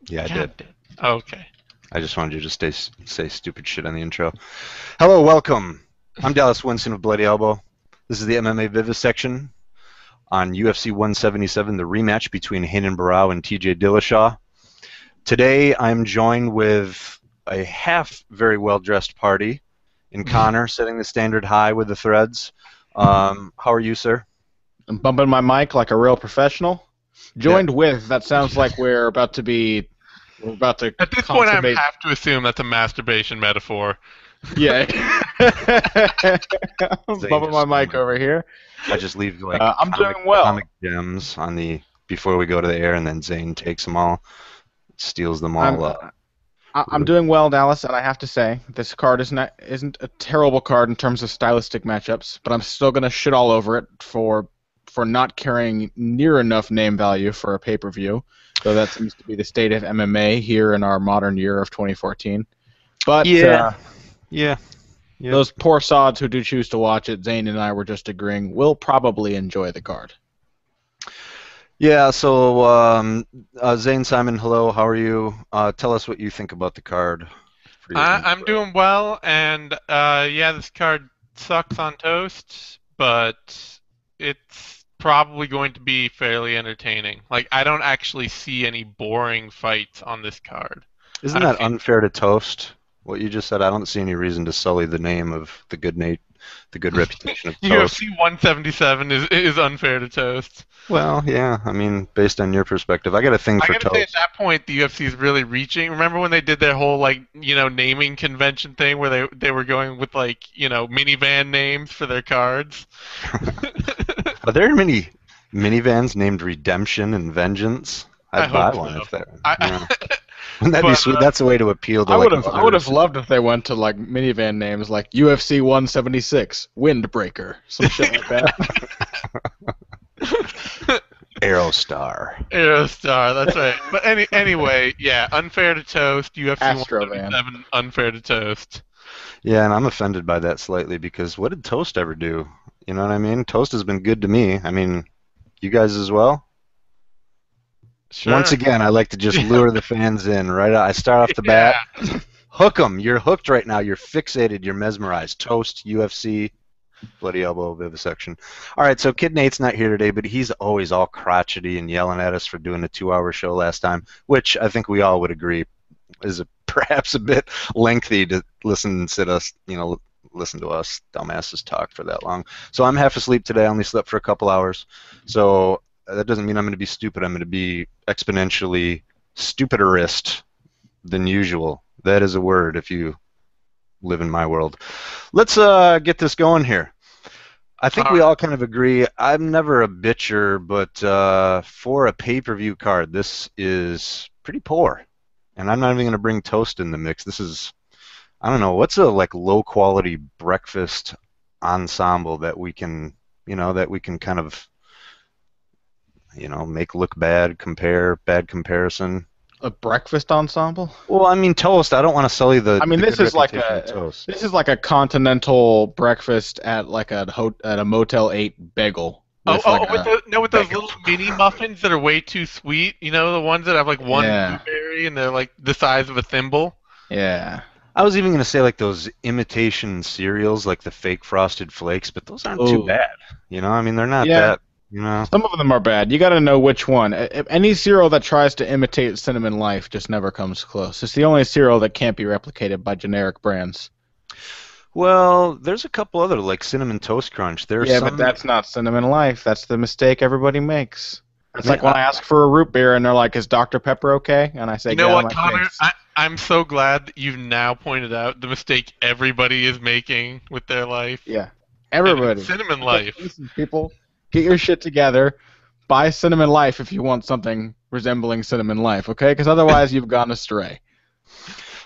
Yeah, I did. God damn. Okay. I just wanted you to say stupid shit on the intro. Hello, welcome. I'm Dallas Winston of Bloody Elbow. This is the MMA Vivisection on UFC 177, the rematch between Renan Barao and TJ Dillashaw. Today, I'm joined with a half very well-dressed party in Connor, setting the standard high with the threads. How are you, sir? I'm bumping my mic like a real professional. Yeah. Joined with, that sounds like we're about to At this point, I consummate. have to assume that's a masturbation metaphor. Yeah. I'm Zane bumping my just stole mic over here. I just leave like I'm comic doing well. comic gems on the before we go to the air, and then Zane takes them all, steals them I'm all up. I'm doing well, Dallas, and I have to say this card isn't a terrible card in terms of stylistic matchups, but I'm still gonna shit all over it for not carrying near enough name value for a pay-per-view, though that seems to be the state of MMA here in our modern year of 2014. But Yeah, yeah, yep. those poor sods who do choose to watch it, Zane and I were just agreeing, will probably enjoy the card. Yeah. So, Zane Simon, hello. How are you? Tell us what you think about the card for your I'm intro. doing well, and yeah, this card sucks on toast, but it's probably going to be fairly entertaining. Like, I don't actually see any boring fights on this card. Isn't I that see unfair to Toast? What you just said. I don't see any reason to sully the name of the good reputation of Toast. UFC 177 is unfair to toast. Well, yeah. I mean, based on your perspective, I got a thing I for gotta say, at Toast. that point, the UFC is really reaching. Remember when they did their whole naming convention thing, where they were going with minivan names for their cards? Are there many minivans named Redemption and Vengeance? I I'd buy hope one so. if that. I, Yeah. Wouldn't that be but sweet? That's a way to appeal to I like would have mothers. loved if they went to like minivan names like UFC 176, Windbreaker, some shit like that. Aerostar. Aerostar, that's right. But anyway, yeah, unfair to toast. UFC Astrovan. 177, unfair to toast. Yeah, and I'm offended by that slightly because what did Toast ever do? You know what I mean? Toast has been good to me. I mean, you guys as well? Once Sure. again, I like to just lure the fans in, right? I start off the Yeah. bat. Hook them. You're hooked right now. You're fixated. You're mesmerized. Toast, UFC, Bloody Elbow, Vivisection. All right, so Kid Nate's not here today, but he's always all crotchety and yelling at us for doing a 2-hour show last time, which I think we all would agree is perhaps a bit lengthy to listen and listen to us dumbasses talk for that long. So I'm half asleep today. I only slept for a couple hours. So that doesn't mean I'm going to be stupid. I'm going to be exponentially stupiderist than usual. That is a word if you live in my world. Let's get this going here. I think All we right. all kind of agree. I'm never a bitcher, but for a pay-per-view card, this is pretty poor. And I'm not even going to bring Toast in the mix. This is, I don't know, what's a like low-quality breakfast ensemble that we can, kind of, make look bad, bad comparison. A breakfast ensemble? Well, I mean, Toast. I don't want to sully I mean, the good reputation of Toast. this is like a continental breakfast at like at a Motel 8 bagel with like With those little mini muffins that are way too sweet. You know, the ones that have like one yeah, blueberry and they're like the size of a thimble. yeah. I was even going to say like those imitation cereals, like the fake Frosted Flakes, but those aren't too Oh, bad. I mean, they're not yeah. that. Some of them are bad. You got to know which one. Any cereal that tries to imitate Cinnamon Life just never comes close. It's the only cereal that can't be replicated by generic brands. Well, there's a couple other like Cinnamon Toast Crunch. There's Yeah, but some. that's not Cinnamon Life. That's the mistake everybody makes. It's Man, like when I ask for a root beer and they're like, "Is Dr. Pepper okay?" And I say, You "Get know out of what, my Connor? face." I'm so glad that you've now pointed out the mistake everybody is making with their life. Yeah, And it's everybody. cinnamon Okay, life. listen, people, get your shit together. Buy Cinnamon Life if you want something resembling Cinnamon Life, okay? Because otherwise, you've gone astray.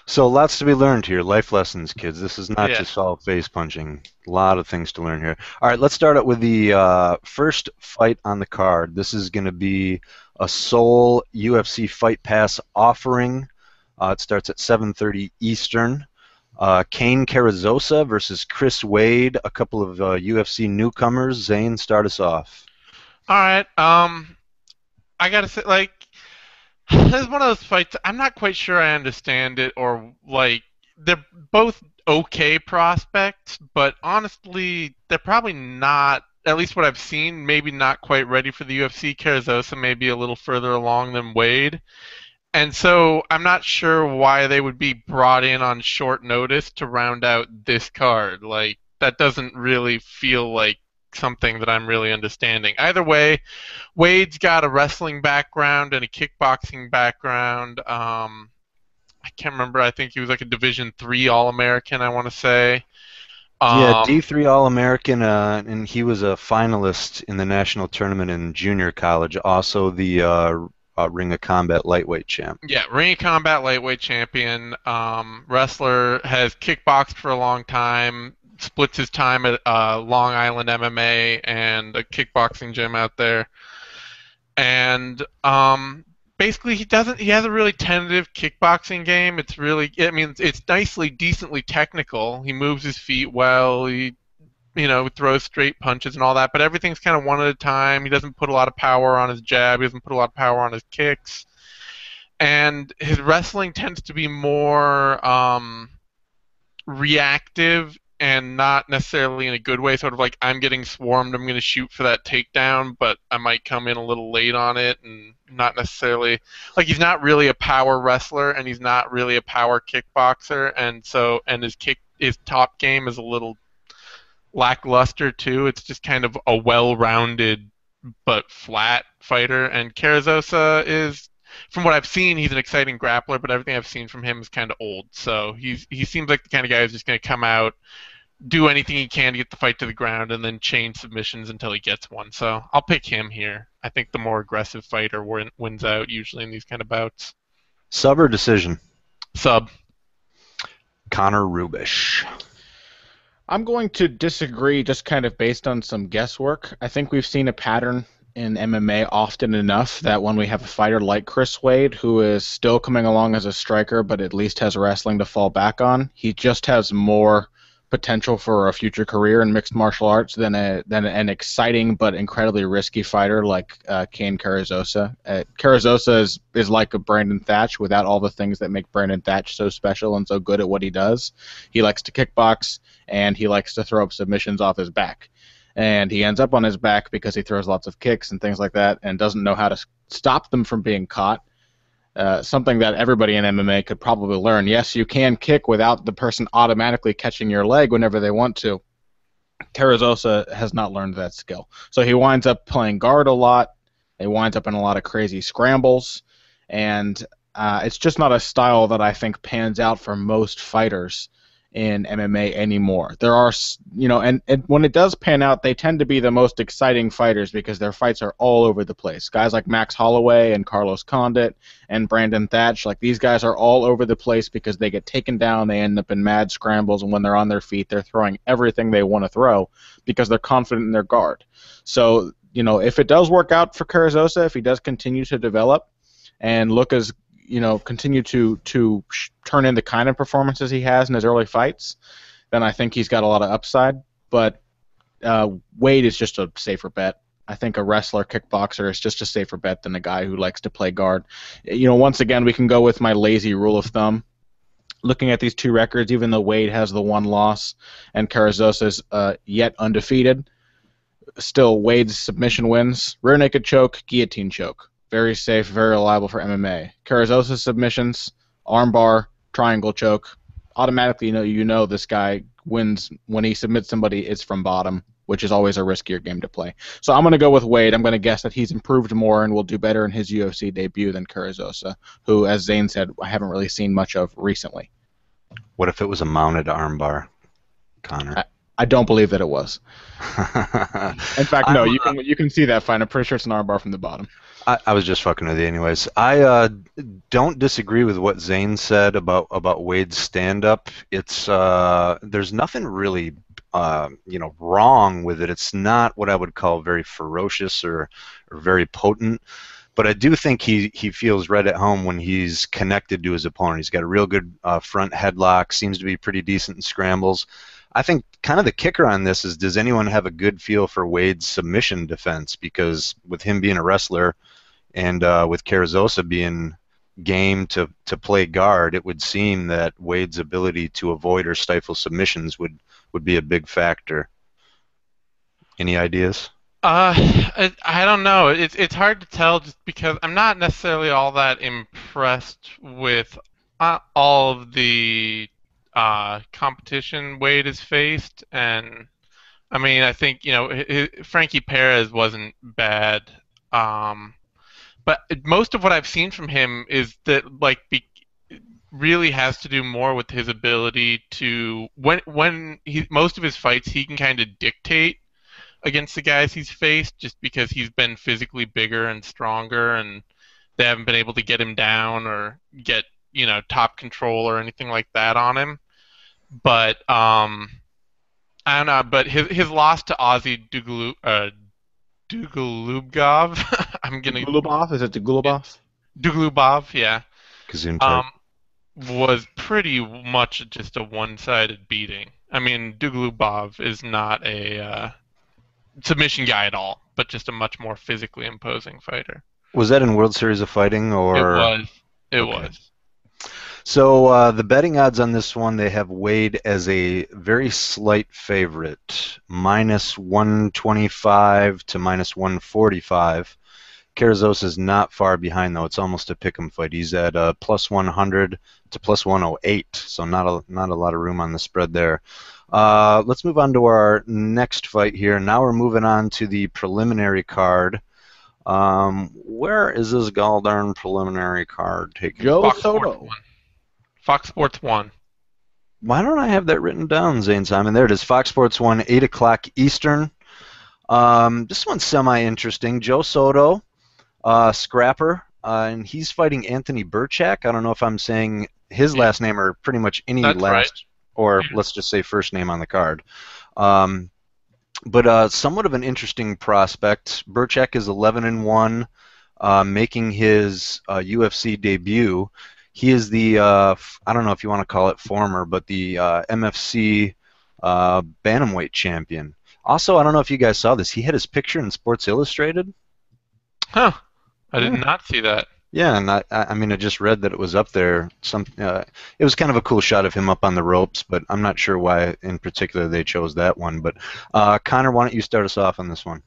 So lots to be learned here. Life lessons, kids. This is not Yeah. just all face punching. A lot of things to learn here. All right, let's start out with the first fight on the card. This is going to be a Seoul UFC Fight Pass offering. It starts at 7:30 Eastern. Kane Carrizosa versus Chris Wade, a couple of UFC newcomers. Zane, start us off. All right. I gotta say, like, It's one of those fights. I'm not quite sure I understand it, or like they're both okay prospects, but honestly, they're probably not. At least what I've seen, maybe not quite ready for the UFC. Carrizosa may be a little further along than Wade, and so I'm not sure why they would be brought in on short notice to round out this card. Like that doesn't really feel like something that I'm really understanding. Either way, Wade's got a wrestling background and a kickboxing background. I can't remember. I think he was like a Division III All-American, I want to say. Yeah, Um, D3 All-American, and he was a finalist in the national tournament in junior college. Also, the Ring of Combat lightweight champ. yeah, Ring of Combat lightweight champion. Wrestler, has kickboxed for a long time. Splits his time at Long Island MMA and a kickboxing gym out there. And basically he has a really tentative kickboxing game. It's really, I mean, it's nicely decently technical. He moves his feet well. He throws straight punches and all that, but everything's kind of one at a time. He doesn't put a lot of power on his jab. He doesn't put a lot of power on his kicks. And his wrestling tends to be more reactive and not necessarily in a good way. Sort of like, I'm getting swarmed, I'm going to shoot for that takedown, but I might come in a little late on it, and not necessarily like, he's not really a power wrestler and he's not really a power kickboxer, and his top game is a little lackluster too. It's just kind of a well-rounded but flat fighter. And Carrizosa is, from what I've seen, he's an exciting grappler, but everything I've seen from him is kind of old. So he seems like the kind of guy who's just going to come out, do anything he can to get the fight to the ground, and then chain submissions until he gets one. So I'll pick him here. I think the more aggressive fighter wins out usually in these kind of bouts. Sub or decision? Sub. Connor Rubish. I'm going to disagree just kind of based on some guesswork. I think we've seen a pattern in MMA often enough that when we have a fighter like Chris Wade, who is still coming along as a striker but at least has wrestling to fall back on, he just has more potential for a future career in mixed martial arts than an exciting but incredibly risky fighter like Cain Carrizosa. Carrizosa is like a Brandon Thatch without all the things that make Brandon Thatch so special and so good at what he does. He likes to kickbox, and he likes to throw up submissions off his back. And he ends up on his back because he throws lots of kicks and things like that and doesn't know how to stop them from being caught. Something that everybody in MMA could probably learn. Yes, you can kick without the person automatically catching your leg whenever they want to. Carrizosa has not learned that skill. So he winds up playing guard a lot. He winds up in a lot of crazy scrambles. And it's just not a style that I think pans out for most fighters in MMA anymore. There are, and when it does pan out, they tend to be the most exciting fighters because their fights are all over the place. Guys like Max Holloway and Carlos Condit and Brandon Thatch, like these guys are all over the place because they get taken down, they end up in mad scrambles, and when they're on their feet, they're throwing everything they want to throw because they're confident in their guard. So, if it does work out for Carrizosa, if he does continue to develop and look as continue to turn in the kind of performances he has in his early fights, then I think he's got a lot of upside. But Wade is just a safer bet. I think a wrestler, kickboxer is just a safer bet than a guy who likes to play guard. Once again, we can go with my lazy rule of thumb. Looking at these two records, even though Wade has the one loss and Carrizosa is yet undefeated, still Wade's submission wins, rear naked choke, guillotine choke. Very safe, very reliable for MMA. Carrizosa's submissions, armbar, triangle choke. Automatically, this guy wins when he submits somebody. It's from bottom, which is always a riskier game to play. So I'm going to go with Wade. I'm going to guess that he's improved more and will do better in his UFC debut than Carrizosa, who, as Zane said, I haven't really seen much of recently. What if it was a mounted armbar, Connor? I don't believe that it was. In fact, no. You can see that fine. I'm pretty sure it's an armbar from the bottom. I was just fucking with you anyways. I don't disagree with what Zane said about Wade's stand-up. It's there's nothing really wrong with it. It's not what I would call very ferocious or very potent. But I do think he feels right at home when he's connected to his opponent. He's got a real good front headlock, seems to be pretty decent in scrambles. I think kind of the kicker on this is, does anyone have a good feel for Wade's submission defense? Because with him being a wrestler, And with Carrizosa being game to play guard, it would seem that Wade's ability to avoid or stifle submissions would be a big factor. Any ideas? I don't know. It's hard to tell just because I'm not necessarily all that impressed with all of the competition Wade has faced, and I mean I think Frankie Perez wasn't bad, but most of what I've seen from him is that really has to do more with his ability to when he most of his fights he can kind of dictate against the guys he's faced just because he's been physically bigger and stronger and they haven't been able to get him down or get, top control or anything like that on him. But I don't know, but his loss to Ozzy Dugulubov, I'm gonna Dugulubov? Is it Dugulubov? Dugulubov, yeah. Gesundheit. Was pretty much just a one-sided beating. I mean, Dugulubov is not a submission guy at all, but just a much more physically imposing fighter. Was that in World Series of Fighting or? It was. It Okay. was. So the betting odds on this one, they have Wade as a very slight favorite, -125 to -145. Carrizosa is not far behind though; it's almost a pick'em fight. He's at +100 to +108, so not a lot of room on the spread there. Let's move on to our next fight here. Now we're moving on to the preliminary card. Where is this goldarn preliminary card taken? Joe Fox Soto. Sports 1. Fox Sports 1. Why don't I have that written down, Zane Simon? There it is, Fox Sports 1, 8 o'clock Eastern. This one's semi-interesting. Joe Soto, scrapper, and he's fighting Anthony Burchak. I don't know if I'm saying his last name or pretty much any That's last, right. or let's just say first name on the card. But somewhat of an interesting prospect. Burchak is 11-1, making his UFC debut. He is the, I don't know if you want to call it former, but the MFC bantamweight champion. Also, I don't know if you guys saw this. He had his picture in Sports Illustrated. Huh. I did not see that. Yeah, and I mean, I just read that it was up there. It was kind of a cool shot of him up on the ropes, but I'm not sure why in particular they chose that one. But Connor, why don't you start us off on this one?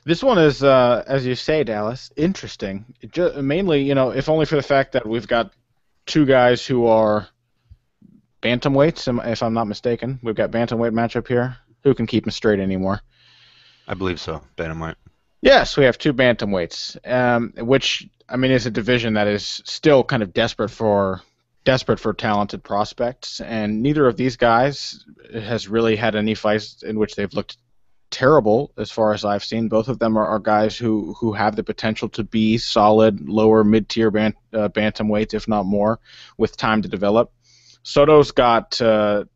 This one is, as you say, Dallas, interesting. Mainly, if only for the fact that we've got two guys who are bantamweights, if I'm not mistaken. We've got bantamweight matchup here. Who can keep them straight anymore? I believe so, bantamweight. Yes, we have two bantamweights, which I mean is a division that is still kind of desperate for talented prospects, and neither of these guys has really had any fights in which they've looked terrible as far as I've seen. Both of them are guys who have the potential to be solid lower mid-tier bantamweights, if not more, with time to develop. Soto's got a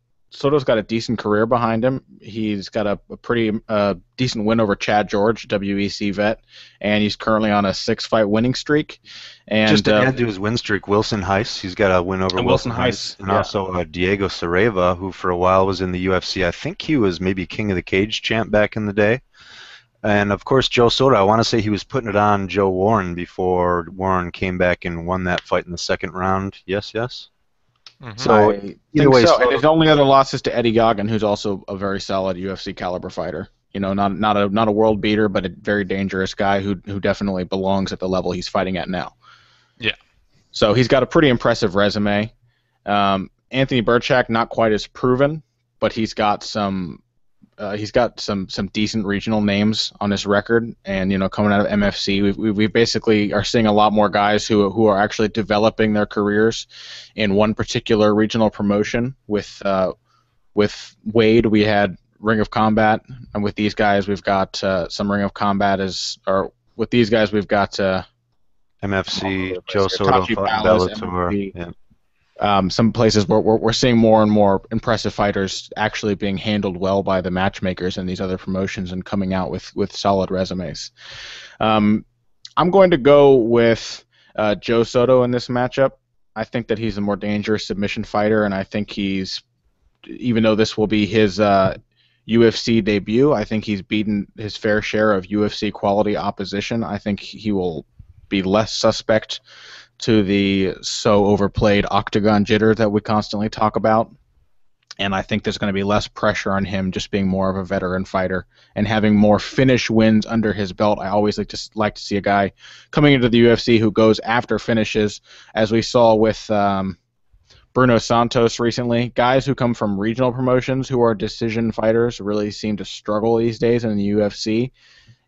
decent career behind him. He's got a pretty decent win over Chad George, WEC vet, and he's currently on a 6-fight winning streak. And just to add to his win streak, Wilson Heiss, he's got a win over Wilson Heiss, and also Diego Sareva, who for a while was in the UFC. I think he was maybe King of the Cage champ back in the day. And of course, Joe Soto, I want to say he was putting it on Joe Warren before Warren came back and won that fight in the second round. Yes. Mhm. So either way, so. Soto- And his only other loss is to Eddie Goggin, who's also a very solid UFC caliber fighter. Not a world beater, but a very dangerous guy who definitely belongs at the level he's fighting at now. Yeah. So he's got a pretty impressive resume. Anthony Burchak, not quite as proven, but he's got some decent regional names on his record, and coming out of MFC, we basically are seeing a lot more guys who are actually developing their careers in one particular regional promotion. With Wade, we had Ring of Combat, and with these guys, we've got some Ring of Combat with these guys, we've got MFC, Joe Soto, Tachi fought in Palace, Bellator. MFC. Yeah. Some places where we're seeing more and more impressive fighters actually being handled well by the matchmakers in these other promotions and coming out with solid resumes. I'm going to go with Joe Soto in this matchup. I think that he's a more dangerous submission fighter, and I think even though this will be his UFC debut, I think he's beaten his fair share of UFC quality opposition. I think he will be less suspect to the so overplayed octagon jitter that we constantly talk about. And I think there's going to be less pressure on him just being more of a veteran fighter and having more finish wins under his belt. I always like to see a guy coming into the UFC who goes after finishes, as we saw with Bruno Santos recently. Guys who come from regional promotions who are decision fighters really seem to struggle these days in the UFC.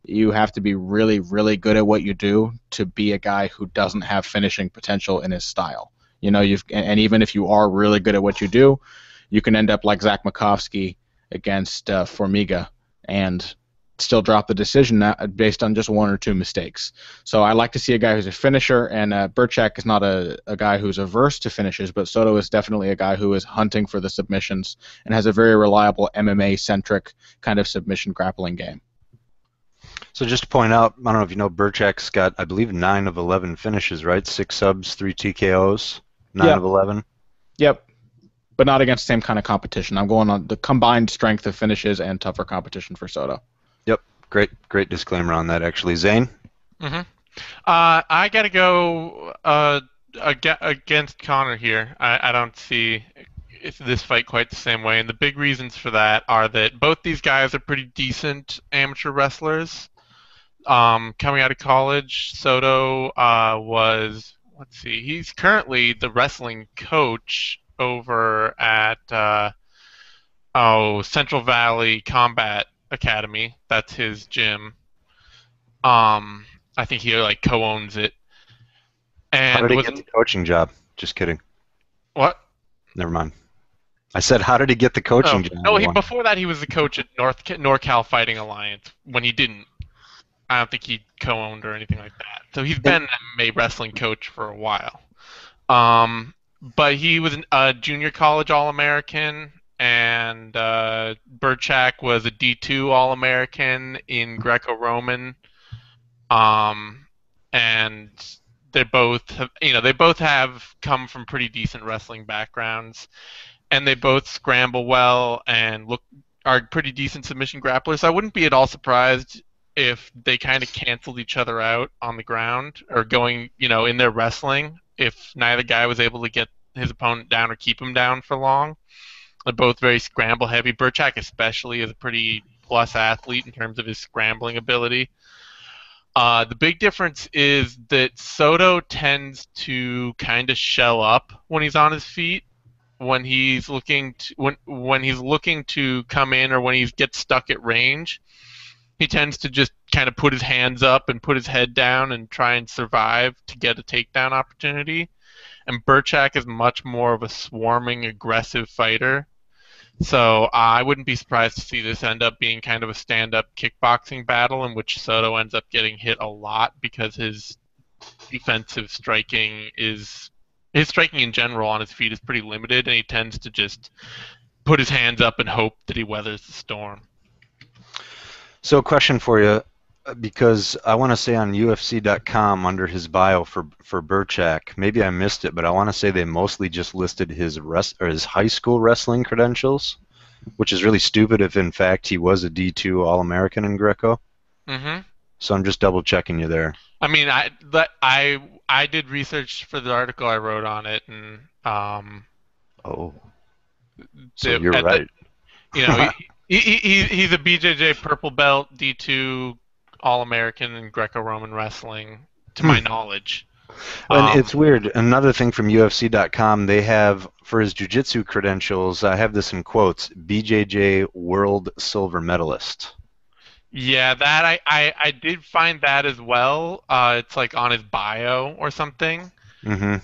You have to be really, really good at what you do to be a guy who doesn't have finishing potential in his style. And even if you are really good at what you do, you can end up like Zach Makovsky against Formiga and still drop the decision based on just one or two mistakes. So I like to see a guy who's a finisher, and Burchak is not a guy who's averse to finishes, but Soto is definitely a guy who is hunting for the submissions and has a very reliable MMA-centric kind of submission grappling game. So just to point out, I don't know if you know, Burchak's got, I believe, 9 of 11 finishes, right? 6 subs, 3 TKOs, 9 of 11. Yep. But not against the same kind of competition. I'm going on the combined strength of finishes and tougher competition for Soto. Yep, great disclaimer on that, actually. Zane? Mm-hmm. I got to go against Connor here. I don't see this fight quite the same way, and the big reasons for that are that both these guys are pretty decent amateur wrestlers. Coming out of college, Soto he's currently the wrestling coach over at Central Valley Combat Academy. That's his gym. I think he co-owns it. And how did he get the coaching job? Just kidding. What? Never mind. I said, how did he get the coaching job? No, before that he was the coach at NorCal Fighting Alliance when he didn't. I don't think he co-owned or anything like that. So he's been an MMA wrestling coach for a while. But he was a junior college All-American, and Burchak was a D2 All-American in Greco-Roman. And they both have come from pretty decent wrestling backgrounds, and they both scramble well and are pretty decent submission grapplers. I wouldn't be at all surprised if they kind of canceled each other out on the ground or going, in their wrestling, if neither guy was able to get his opponent down or keep him down for long. They're both very scramble heavy. Burchak especially is a pretty plus athlete in terms of his scrambling ability. The big difference is that Soto tends to kind of shell up when he's on his feet, when he's looking to come in, or when he gets stuck at range. He tends to just kind of put his hands up and put his head down and try and survive to get a takedown opportunity. And Burchak is much more of a swarming, aggressive fighter. So I wouldn't be surprised to see this end up being kind of a stand-up kickboxing battle in which Soto ends up getting hit a lot because his defensive striking his striking in general on his feet is pretty limited, and he tends to just put his hands up and hope that he weathers the storm. So a question for you, because I want to say on UFC.com under his bio for Burchak, maybe I missed it, but I want to say they mostly just listed his high school wrestling credentials, which is really stupid if in fact he was a D2 All-American in Greco. Mm-hmm. So I'm just double checking you there. I mean, I did research for the article I wrote on it, and so you're right. He's a BJJ purple belt D2 All-American in Greco-Roman wrestling, to my knowledge. And it's weird. Another thing from UFC.com, they have, for his jiu-jitsu credentials, I have this in quotes, BJJ World Silver Medalist. Yeah, that I did find that as well. It's on his bio or something. Mm-hmm.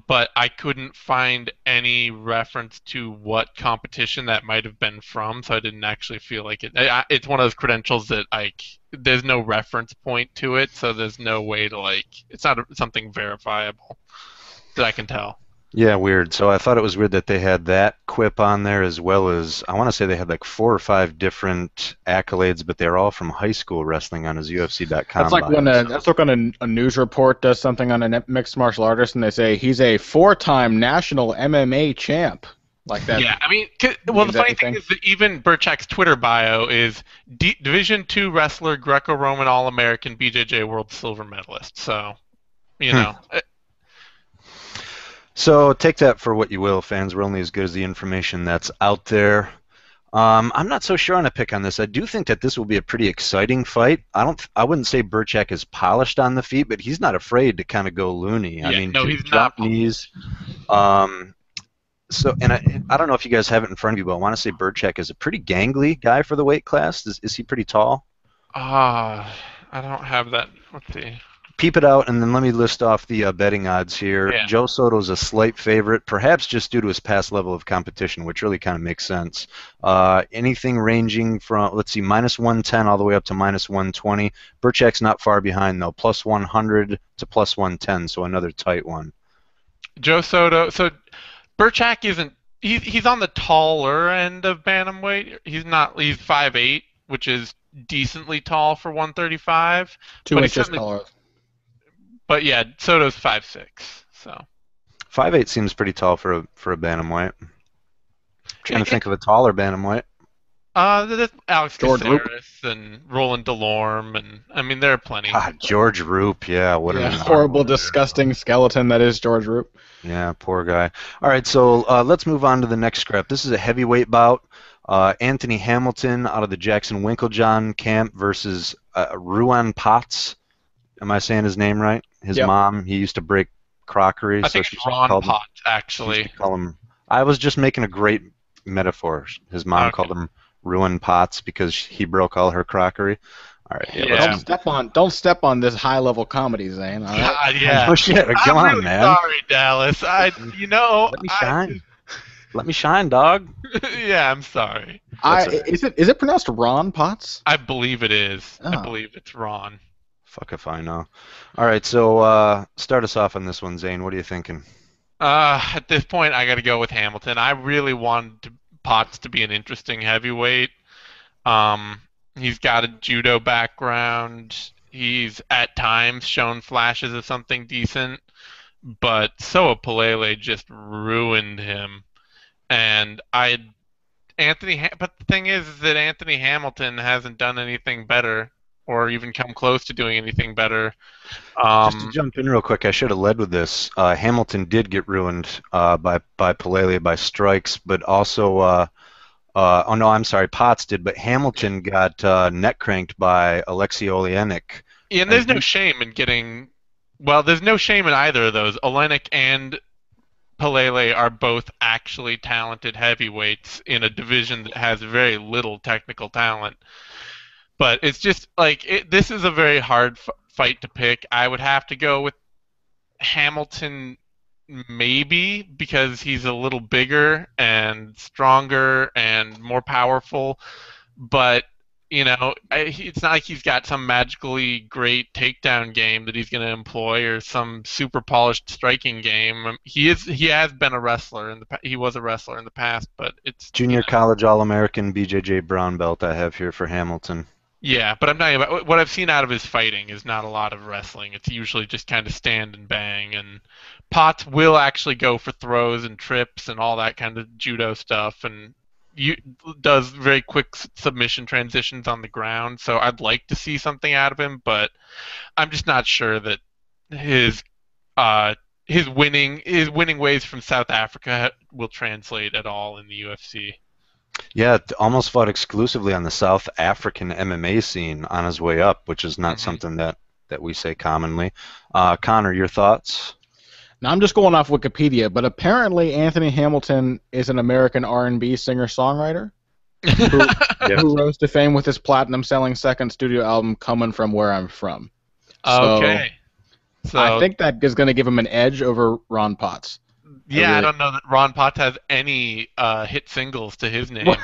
But I couldn't find any reference to what competition that might have been from, so I didn't actually feel like it. It's one of those credentials that there's no reference point to it, so there's no way to it's not something verifiable that I can tell. Yeah, weird. So I thought it was weird that they had that quip on there, as well as, I want to say they had 4 or 5 different accolades, but they're all from high school wrestling on his UFC.com. That's like when a news report does something on a mixed martial artist and they say he's a 4-time national MMA champ. Like that. Yeah, I mean, the means funny anything. thing is that even Burchak's Twitter bio is Division II wrestler, Greco-Roman All-American, BJJ World Silver Medalist. So, you know, So take that for what you will, fans. We're only as good as the information that's out there. I'm not so sure on a pick on this. I do think that this will be a pretty exciting fight. I wouldn't say Burchak is polished on the feet, but he's not afraid to kind of go loony. I yeah, mean, no, he's drop not. knees. So, and I don't know if you guys have it in front of you, but I want to say Burchak is a pretty gangly guy for the weight class. Is he pretty tall? I don't have that. Let's see. Peep it out, and then let me list off the betting odds here. Yeah. Joe Soto's a slight favorite, perhaps just due to his past level of competition, which really kind of makes sense. Anything ranging from, let's see, minus 110 all the way up to minus 120. Burchak's not far behind, though, plus 100 to plus 110, so another tight one. Joe Soto. So Burchak isn't. He's on the taller end of bantamweight. He's not. He's 5'8", which is decently tall for 135. 2 but inches taller. But yeah, Soto's 5'6". So 5'8 seems pretty tall for a bantamweight. Trying to think of a taller bantamweight. there's Alex George Roop. Caceres and Roland Delorme, and I mean there are plenty. God, George Roop, yeah, what Yeah, a horrible, disgusting skeleton that is George Roop. Yeah, poor guy. All right, so let's move on to the next scrap. This is a heavyweight bout. Anthony Hamilton out of the Jackson Winklejohn camp versus Ruan Potts. Am I saying his name right? His Yep. mom, he used to break crockery. I think she it's Ron called him- Potts, she used actually. to call him. I was just making a great metaphor. His mom Okay. called him Ruan Potts because he broke all her crockery. All right, yeah. Yeah. Don't step on this high level comedy, Zane. All right? God, yeah. Oh shit! Come I'm on, really man. sorry, Dallas. Let me shine. Let me shine, dog. Yeah, I'm sorry. Is it pronounced Ron Potts? I believe it is. I Oh. believe it's Ron. Fuck if I know. All right, so start us off on this one, Zane. What are you thinking? At this point, I got to go with Hamilton. I really wanted Potts to be an interesting heavyweight. He's got a judo background. He's at times shown flashes of something decent, but Soa Palele just ruined him. And but the thing is that Anthony Hamilton hasn't done anything better, or even come close to doing anything better. Just to jump in real quick, I should have led with this. Hamilton did get ruined by Palele by strikes, but also oh no, I'm sorry, Potts did, but Hamilton got neck cranked by Alexei Olenek. Yeah, and there's no shame in getting. Well, there's no shame in either of those. Olenek and Palele are both actually talented heavyweights in a division that has very little technical talent. But it's just like this is a very hard fight to pick. I would have to go with Hamilton, maybe because he's a little bigger and stronger and more powerful. But it's not like he's got some magically great takedown game that he's going to employ or some super polished striking game. He has been a wrestler he was a wrestler in the past, but it's Junior college All-American BJJ brown belt I have here for Hamilton. Yeah, but I'm talking about what I've seen out of his fighting is not a lot of wrestling. It's usually just kind of stand and bang. And Potts will actually go for throws and trips and all that kind of judo stuff, and does very quick submission transitions on the ground. So I'd like to see something out of him, but I'm just not sure that his winning ways from South Africa will translate at all in the UFC. Yeah, almost fought exclusively on the South African MMA scene on his way up, which is not something that we say commonly. Connor, your thoughts? Now I'm just going off Wikipedia, but apparently Anthony Hamilton is an American R&B singer-songwriter who rose to fame with his platinum-selling second studio album, "Coming From Where I'm From." Okay. So I think that is going to give him an edge over Ron Potts. Yeah, I don't know that Ron Potts has any hit singles to his name.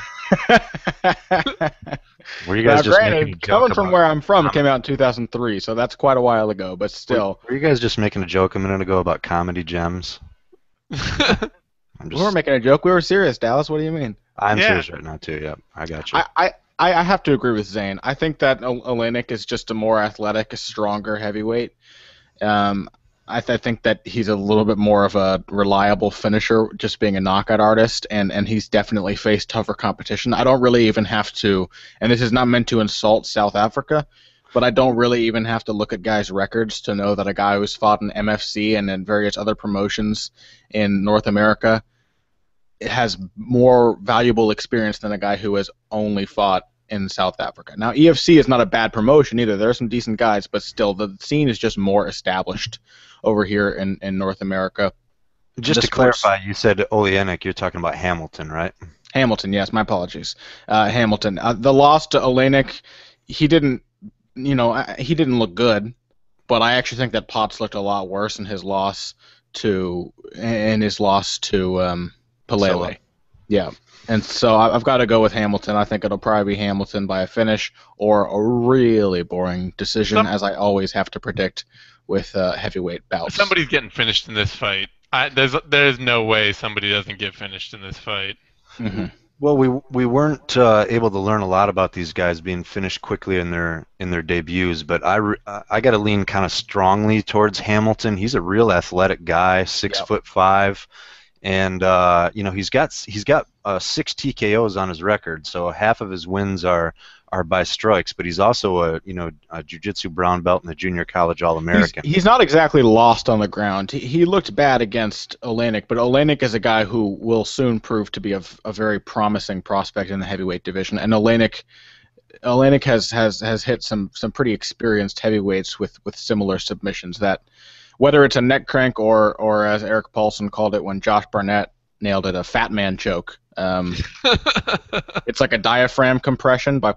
Were you guys just granted, making a joke "Coming From about- Where I'm From" came out in 2003, so that's quite a while ago, but still. Were you guys just making a joke a minute ago about comedy gems? We weren't making a joke. We were serious, Dallas. What do you mean? I'm Yeah. serious right now too. Yep, I got you. I have to agree with Zane. I think that Olenek is just a more athletic, stronger heavyweight. I think that he's a little bit more of a reliable finisher, just being a knockout artist, and he's definitely faced tougher competition. I don't really even have to, and this is not meant to insult South Africa, but I don't really even have to look at guys' records to know that a guy who's fought in MFC and in various other promotions in North America has more valuable experience than a guy who has only fought in South Africa. Now, EFC is not a bad promotion either. There are some decent guys, but still, the scene is just more established over here in North America. Just to clarify, you said Olenek, you're talking about Hamilton, right? Hamilton, yes, my apologies. Hamilton. The loss to Olenek, he didn't look good, but I actually think that Potts looked a lot worse in his loss to Pelele. Yeah. And so I've got to go with Hamilton. I think it'll probably be Hamilton by a finish or a really boring decision, as I always have to predict with heavyweight bouts. Somebody's getting finished in this fight. There's no way somebody doesn't get finished in this fight. Mm-hmm. Well, we weren't able to learn a lot about these guys being finished quickly in their debuts, but I got to lean kind of strongly towards Hamilton. He's a real athletic guy, 6'5". And he's got 6 TKOs on his record, so half of his wins are by strikes. But he's also a jiu-jitsu brown belt and a junior college All-American. He's not exactly lost on the ground. He looked bad against Olenek, but Olenek is a guy who will soon prove to be a very promising prospect in the heavyweight division. And Olenek has hit some pretty experienced heavyweights with similar submissions that. Whether it's a neck crank or as Eric Paulson called it when Josh Barnett nailed it, a fat man choke. It's like a diaphragm compression by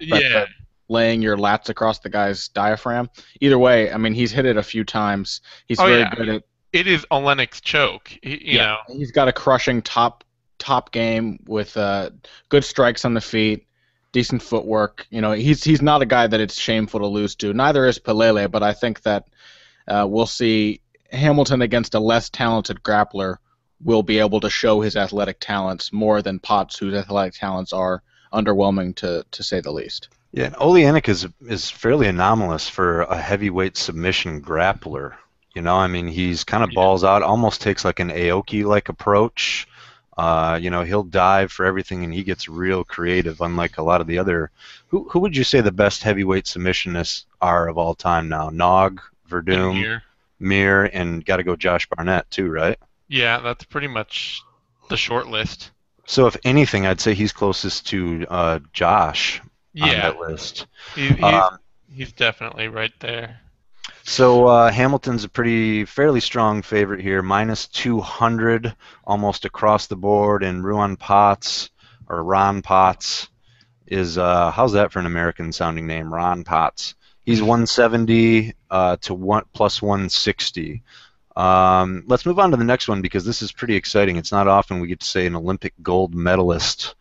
laying your lats across the guy's diaphragm. Either way, I mean, he's hit it a few times. He's very good at. It is Olenek's choke. You know, he's got a crushing top game with good strikes on the feet, decent footwork. You know, he's not a guy that it's shameful to lose to. Neither is Pelele, but I think that we'll see. Hamilton against a less talented grappler will be able to show his athletic talents more than Potts, whose athletic talents are underwhelming to say the least. Yeah, and Olenek is fairly anomalous for a heavyweight submission grappler. You know, I mean, he's kind of balls out, almost takes like an Aoki-like approach. He'll dive for everything, and he gets real creative, unlike a lot of the other. Who would you say the best heavyweight submissionists are of all time now? Nog, Verdum, Mir, and got to go Josh Barnett too, right? Yeah, that's pretty much the short list. So if anything, I'd say he's closest to Josh on that list. He's definitely right there. So Hamilton's a fairly strong favorite here, -200 almost across the board, and Ron Potts is how's that for an American sounding name? Ron Potts. He's 170 to +160. Let's move on to the next one because this is pretty exciting. It's not often we get to say an Olympic gold medalist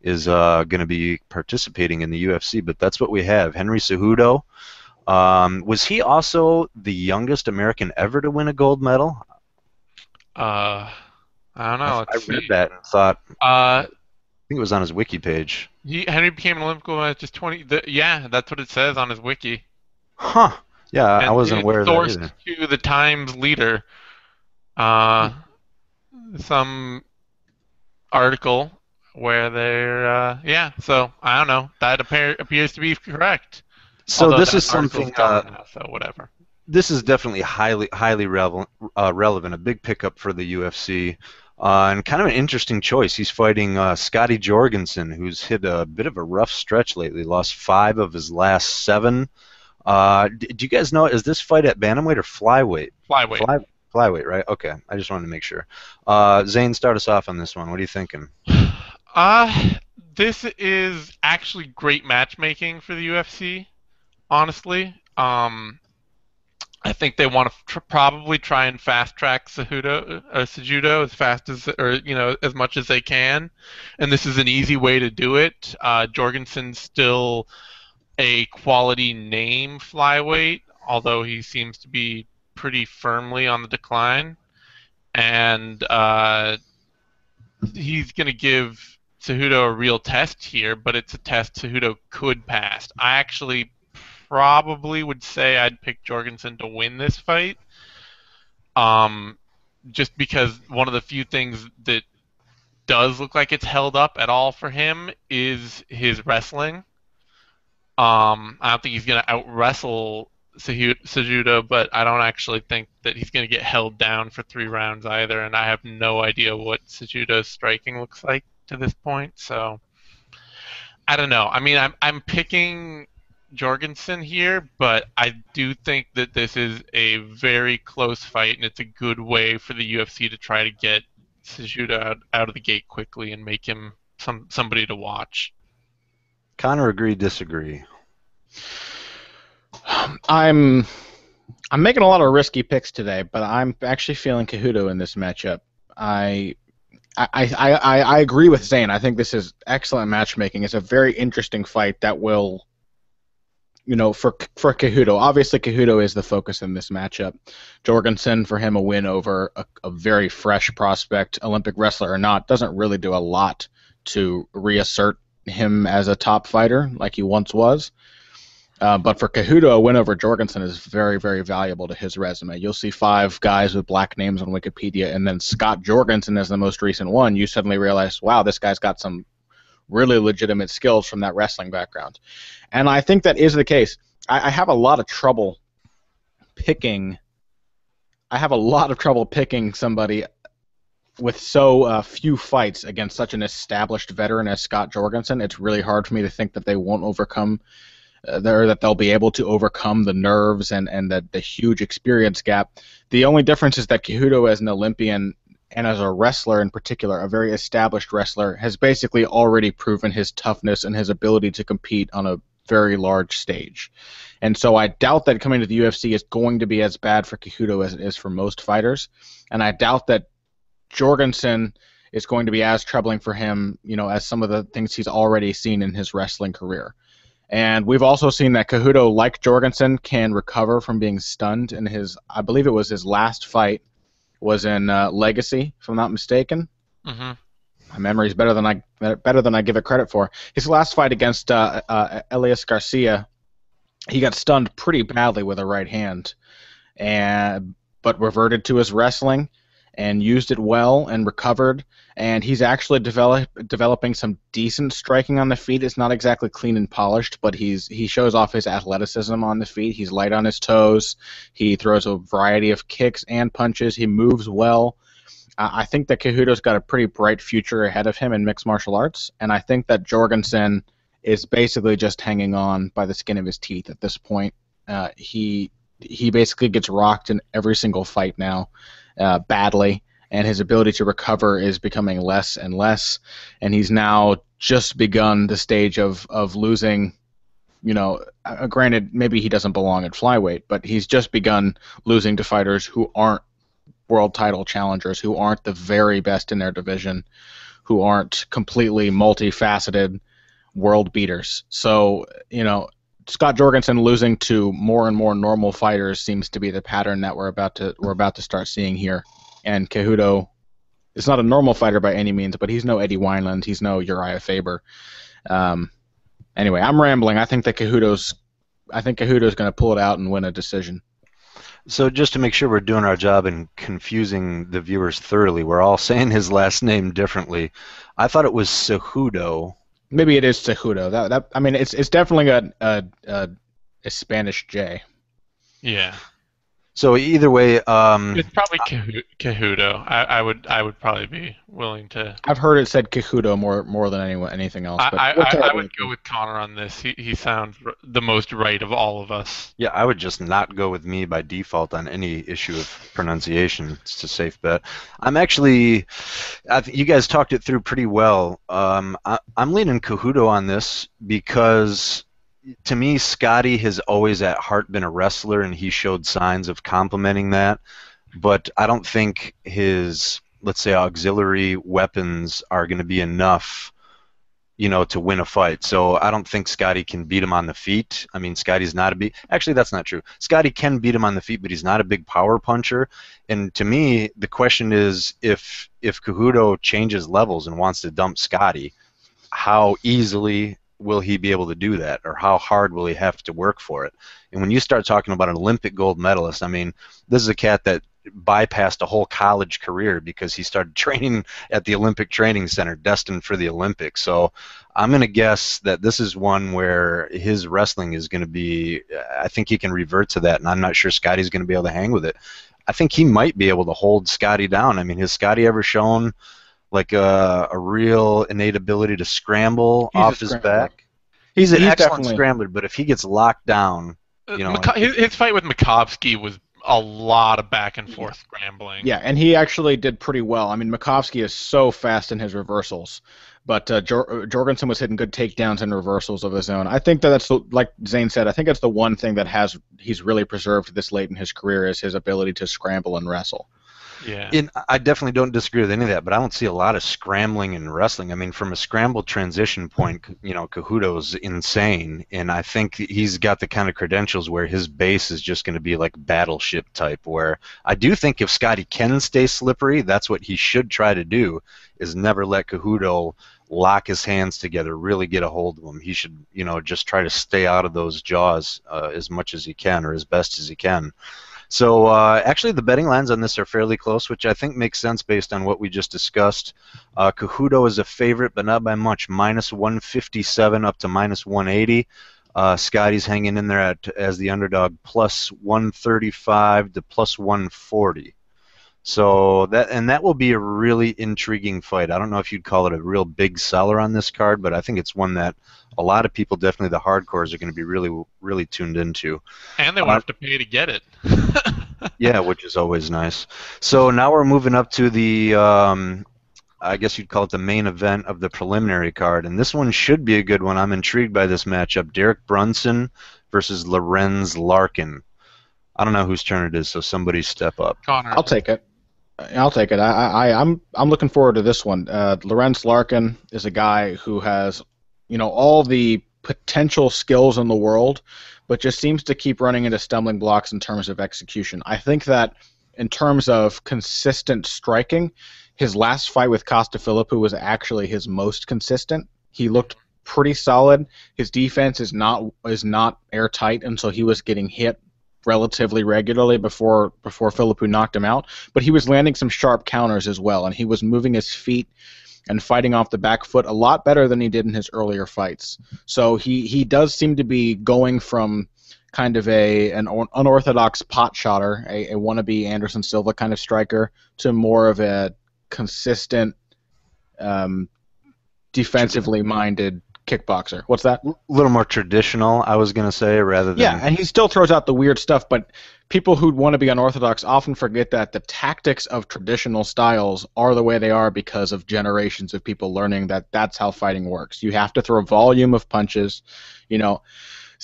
is going to be participating in the UFC, but that's what we have. Henry Cejudo. Was he also the youngest American ever to win a gold medal? I don't know. I read that and thought. I think it was on his wiki page. Henry became an Olympic gold medalist just 20. That's what it says on his wiki. Huh. Yeah, and I wasn't aware of that either. Sourced to the Times leader. Some article where they're so I don't know. That appears to be correct. So although this is something. Now, so whatever. This is definitely highly relevant. A big pickup for the UFC. And kind of an interesting choice. He's fighting Scotty Jorgensen, who's hit a bit of a rough stretch lately. Lost 5 of his last 7. Do you guys know, is this fight at bantamweight or flyweight? Flyweight. Flyweight, right? Okay, I just wanted to make sure. Zane, start us off on this one. What are you thinking? This is actually great matchmaking for the UFC, honestly. I think they want to probably try and fast track Cejudo as fast as, as much as they can, and this is an easy way to do it. Jorgensen's still a quality name flyweight, although he seems to be pretty firmly on the decline, and he's going to give Cejudo a real test here, but it's a test Cejudo could pass. I actually probably would say I'd pick Jorgensen to win this fight. Just because one of the few things that does look like it's held up at all for him is his wrestling. I don't think he's going to out wrestle Cejudo, but I don't actually think that he's going to get held down for 3 rounds either. And I have no idea what Cejudo's striking looks like to this point. So I don't know. I mean, I'm picking Jorgensen here, but I do think that this is a very close fight, and it's a good way for the UFC to try to get Cejudo out of the gate quickly and make him somebody to watch. Connor, agree, disagree? I'm making a lot of risky picks today, but I'm actually feeling Cejudo in this matchup. I agree with Zane. I think this is excellent matchmaking. It's a very interesting fight that will, for Cejudo. Obviously, Cejudo is the focus in this matchup. Jorgensen, for him, a win over a very fresh prospect, Olympic wrestler or not, doesn't really do a lot to reassert him as a top fighter like he once was. But for Cejudo, a win over Jorgensen is very, very valuable to his resume. You'll see 5 guys with black names on Wikipedia, and then Scott Jorgensen is the most recent one. You suddenly realize, wow, this guy's got some really legitimate skills from that wrestling background. And I think that is the case. I have a lot of trouble picking. I have a lot of trouble picking somebody with so few fights against such an established veteran as Scott Jorgensen. It's really hard for me to think that they won't overcome that they'll be able to overcome the nerves and the huge experience gap. The only difference is that Cejudo, as an Olympian and as a wrestler in particular, a very established wrestler, has basically already proven his toughness and his ability to compete on a very large stage. And so I doubt that coming to the UFC is going to be as bad for Cejudo as it is for most fighters. And I doubt that Jorgensen is going to be as troubling for him, as some of the things he's already seen in his wrestling career. And we've also seen that Cejudo, like Jorgensen, can recover from being stunned in I believe it was his last fight, was in Legacy, if I'm not mistaken. Mm-hmm. My memory is better than I give it credit for. His last fight against Elias Garcia, he got stunned pretty badly with a right hand, but reverted to his wrestling and used it well and recovered. And he's actually developing some decent striking on the feet. It's not exactly clean and polished, but he shows off his athleticism on the feet. He's light on his toes. He throws a variety of kicks and punches. He moves well. I think that Cejudo's got a pretty bright future ahead of him in mixed martial arts, and I think that Jorgensen is basically just hanging on by the skin of his teeth at this point. He basically gets rocked in every single fight now, badly, and his ability to recover is becoming less and less, and he's now just begun the stage of losing. Granted, maybe he doesn't belong at flyweight, but he's just begun losing to fighters who aren't world title challengers, who aren't the very best in their division, who aren't completely multifaceted world beaters. So, Scott Jorgensen losing to more and more normal fighters seems to be the pattern that we're about to start seeing here. And Cejudo is not a normal fighter by any means, but he's no Eddie Wineland, he's no Uriah Faber. Anyway, I'm rambling. I think Cejudo's going to pull it out and win a decision. So just to make sure we're doing our job in confusing the viewers thoroughly, we're all saying his last name differently. I thought it was Cejudo. Maybe it is Cejudo. I mean, it's definitely a Spanish J. Yeah. So either way, it's probably Cejudo. I would probably be willing to. I've heard it said Cejudo more than anything else. But I would go with Connor on this. He sounds the most right of all of us. Yeah, I would just not go with me by default on any issue of pronunciation. It's a safe bet. You guys talked it through pretty well. I'm leaning Cejudo on this because, to me, Scotty has always at heart been a wrestler, and he showed signs of complementing that. But I don't think his, let's say, auxiliary weapons are going to be enough, to win a fight. So I don't think Scotty can beat him on the feet. I mean, Scotty's not actually, that's not true. Scotty can beat him on the feet, but he's not a big power puncher. And to me, the question is, if Cejudo changes levels and wants to dump Scotty, how easily will he be able to do that, or how hard will he have to work for it? And when you start talking about an Olympic gold medalist, I mean, this is a cat that bypassed a whole college career because he started training at the Olympic Training Center, destined for the Olympics. So I'm going to guess that this is one where his wrestling is going to be, I think he can revert to that, and I'm not sure Scotty's going to be able to hang with it. I think he might be able to hold Scotty down. I mean, has Scotty ever shown like a real innate ability to scramble off his back? He's an excellent scrambler, but if he gets locked down, you know, his fight with Makovsky was a lot of back and forth scrambling. Yeah, and he actually did pretty well. I mean, Makovsky is so fast in his reversals, but Jorgensen was hitting good takedowns and reversals of his own. I think that's like Zane said. I think that's the one thing that he's really preserved this late in his career is his ability to scramble and wrestle. Yeah. And I definitely don't disagree with any of that, but I don't see a lot of scrambling in wrestling. I mean, from a scramble transition point, you know, Cejudo's insane, and I think he's got the kind of credentials where his base is just going to be like battleship type, where I do think if Scotty can stay slippery, that's what he should try to do, is never let Cejudo lock his hands together, really get a hold of him. He should, you know, just try to stay out of those jaws as much as he can, or as best as he can. So actually the betting lines on this are fairly close, which I think makes sense based on what we just discussed. Cejudo is a favorite, but not by much, minus 157 up to minus 180. Scotty's hanging in there as the underdog, plus 135 to plus 140. So that will be a really intriguing fight. I don't know if you'd call it a real big seller on this card, but I think it's one that a lot of people, definitely the hardcores, are going to be really, really tuned into. And they won't have to pay to get it. Yeah, which is always nice. So now we're moving up to the, I guess you'd call it the main event of the preliminary card, and this one should be a good one. I'm intrigued by this matchup. Derek Brunson versus Lorenz Larkin. I don't know whose turn it is, so somebody step up. Connor. I'll take it. I'm looking forward to this one. Lorenz Larkin is a guy who has, you know, all the potential skills in the world, but just seems to keep running into stumbling blocks in terms of execution. I think that in terms of consistent striking, his last fight with Costa Philippou was actually his most consistent. He looked pretty solid. His defense is not airtight, and so he was getting hit relatively regularly before Philippou knocked him out. But he was landing some sharp counters as well, and he was moving his feet and fighting off the back foot a lot better than he did in his earlier fights. So he does seem to be going from kind of an unorthodox pot shotter, a wannabe Anderson Silva kind of striker, to more of a consistent, defensively minded kickboxer. What's that? A little more traditional, I was going to say, rather than... Yeah, and he still throws out the weird stuff, but people who want to be unorthodox often forget that the tactics of traditional styles are the way they are because of generations of people learning that that's how fighting works. You have to throw a volume of punches, you know.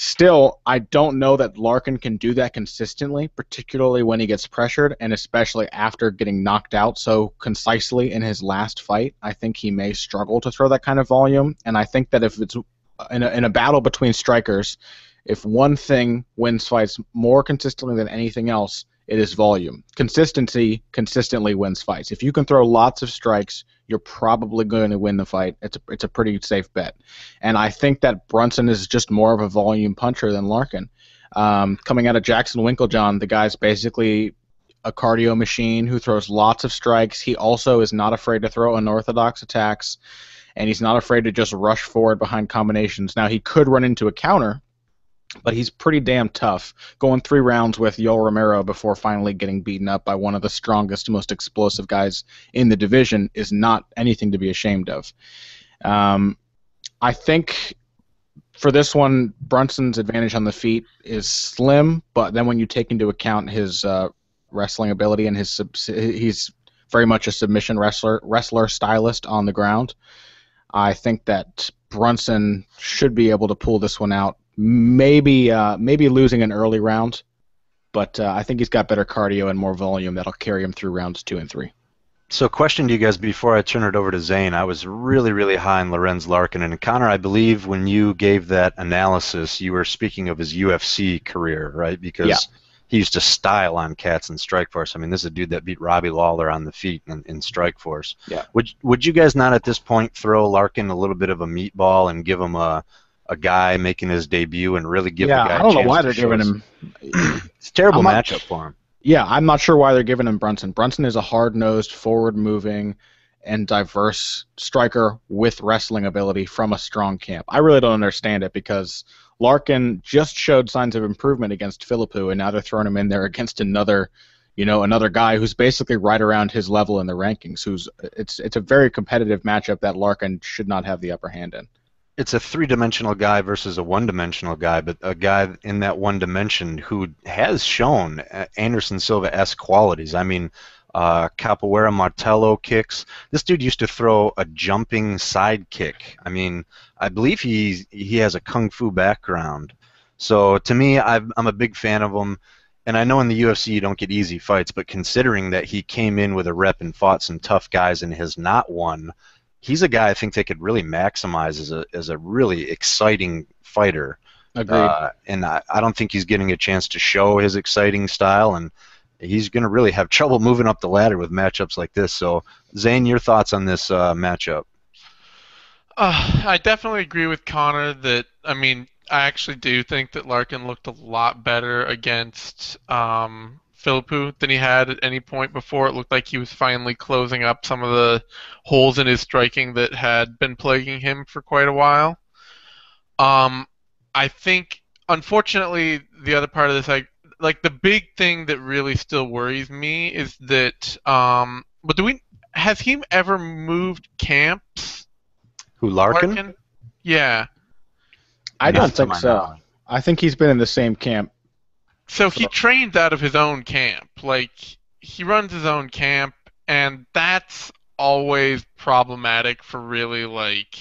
Still, I don't know that Larkin can do that consistently, particularly when he gets pressured, and especially after getting knocked out so concisely in his last fight. I think he may struggle to throw that kind of volume, and I think that if it's in a battle between strikers, if one thing wins fights more consistently than anything else, it is volume. Consistency consistently wins fights. If you can throw lots of strikes, you're probably going to win the fight. It's a pretty safe bet. And I think that Brunson is just more of a volume puncher than Larkin. Coming out of Jackson Winklejohn, the guy's basically a cardio machine who throws lots of strikes. He also is not afraid to throw unorthodox attacks, and he's not afraid to just rush forward behind combinations. Now, he could run into a counter, but he's pretty damn tough, going 3 rounds with Yoel Romero before finally getting beaten up by one of the strongest, most explosive guys in the division is not anything to be ashamed of. I think for this one, Brunson's advantage on the feet is slim, but then when you take into account his wrestling ability and he's very much a submission wrestler stylist on the ground, I think that Brunson should be able to pull this one out. Maybe losing an early round, but I think he's got better cardio and more volume that'll carry him through rounds 2 and 3. So question to you guys before I turn it over to Zane. I was really, really high on Lorenz Larkin. And Connor, I believe when you gave that analysis, you were speaking of his UFC career, right? Because he used to style on cats in Strikeforce. I mean, this is a dude that beat Robbie Lawler on the feet in Strikeforce. Yeah. Would you guys not at this point throw Larkin a little bit of a meatball and give him a guy making his debut and really give the guy a chance? I don't know why they're giving him... It's a terrible matchup for him. Yeah, I'm not sure why they're giving him Brunson. Brunson is a hard-nosed, forward-moving, and diverse striker with wrestling ability from a strong camp. I really don't understand it because Larkin just showed signs of improvement against Philippou, and now they're throwing him in there against another guy who's basically right around his level in the rankings. It's a very competitive matchup that Larkin should not have the upper hand in. It's a three-dimensional guy versus a one-dimensional guy, but a guy in that one dimension who has shown Anderson Silva-esque qualities. I mean, capoeira martello kicks. This dude used to throw a jumping side kick. I mean, I believe he has a kung fu background. So to me, I'm a big fan of him. And I know in the UFC you don't get easy fights, but considering that he came in with a rep and fought some tough guys and has not won, he's a guy I think they could really maximize as a really exciting fighter. Agreed. And I don't think he's getting a chance to show his exciting style, and he's going to really have trouble moving up the ladder with matchups like this. So, Zane, your thoughts on this matchup? I definitely agree with Connor that, I mean, I actually do think that Larkin looked a lot better against Philippou than he had at any point before. It looked like he was finally closing up some of the holes in his striking that had been plaguing him for quite a while. I think, unfortunately, the other part of this, like the big thing that really still worries me is that, has he ever moved camps? Who, Larkin? Yeah. I Not don't to think my so. knowledge. I think he's been in the same camp. So he trains out of his own camp. Like, he runs his own camp, and that's always problematic for really, like,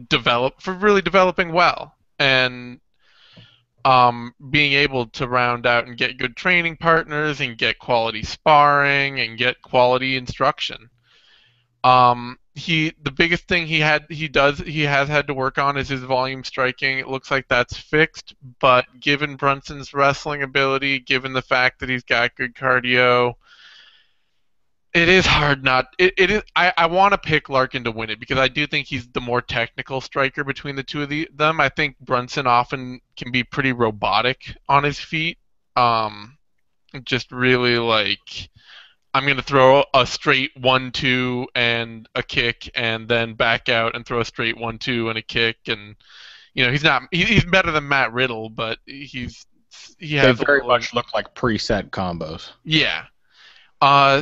developing well. And being able to round out and get good training partners and get quality sparring and get quality instruction. The biggest thing he has had to work on is his volume striking. It looks like that's fixed, but given Brunson's wrestling ability, given the fact that he's got good cardio, it is hard not. It is. I want to pick Larkin to win it because I do think he's the more technical striker between the two of them. I think Brunson often can be pretty robotic on his feet. Just really like, I'm going to throw a straight 1-2 and a kick and then back out and throw a straight 1-2 and a kick. And, he's better than Matt Riddle, but he has They very much look like preset combos. Yeah.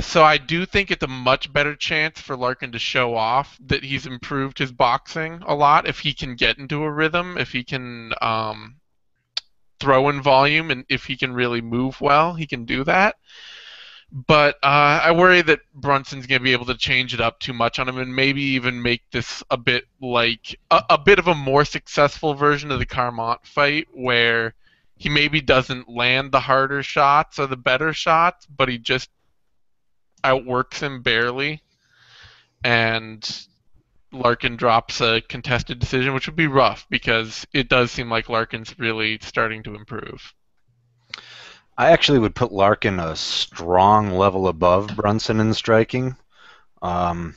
So I do think it's a much better chance for Larkin to show off that he's improved his boxing a lot if he can get into a rhythm, if he can throw in volume, and if he can really move well, he can do that. But I worry that Brunson's going to be able to change it up too much on him and maybe even make this a bit like a bit of a more successful version of the Carmont fight where he maybe doesn't land the harder shots or the better shots, but he just outworks him barely, and Larkin drops a contested decision, which would be rough because it does seem like Larkin's really starting to improve. I actually would put Larkin a strong level above Brunson in striking. Yeah,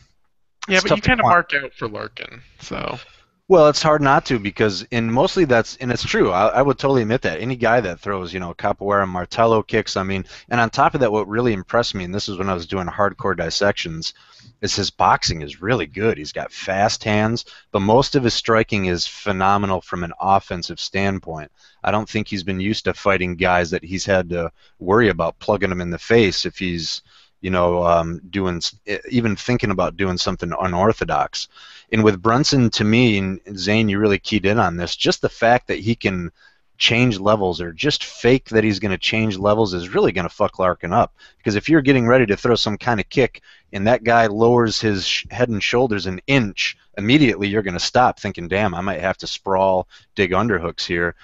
but you kind of mark out for Larkin, so. Well, it's hard not to because mostly and it's true. I would totally admit that. Any guy that throws, capoeira martello kicks, I mean, and on top of that, what really impressed me, and this is when I was doing hardcore dissections, is his boxing is really good. He's got fast hands, but most of his striking is phenomenal from an offensive standpoint. I don't think he's been used to fighting guys that he's had to worry about plugging them in the face if he's, even thinking about doing something unorthodox. And with Brunson, to me, and Zane, you really keyed in on this, just the fact that he can change levels or just fake that he's going to change levels is really going to fuck Larkin up. Because if you're getting ready to throw some kind of kick and that guy lowers his head and shoulders an inch, immediately you're going to stop thinking, damn, I might have to sprawl, dig underhooks here.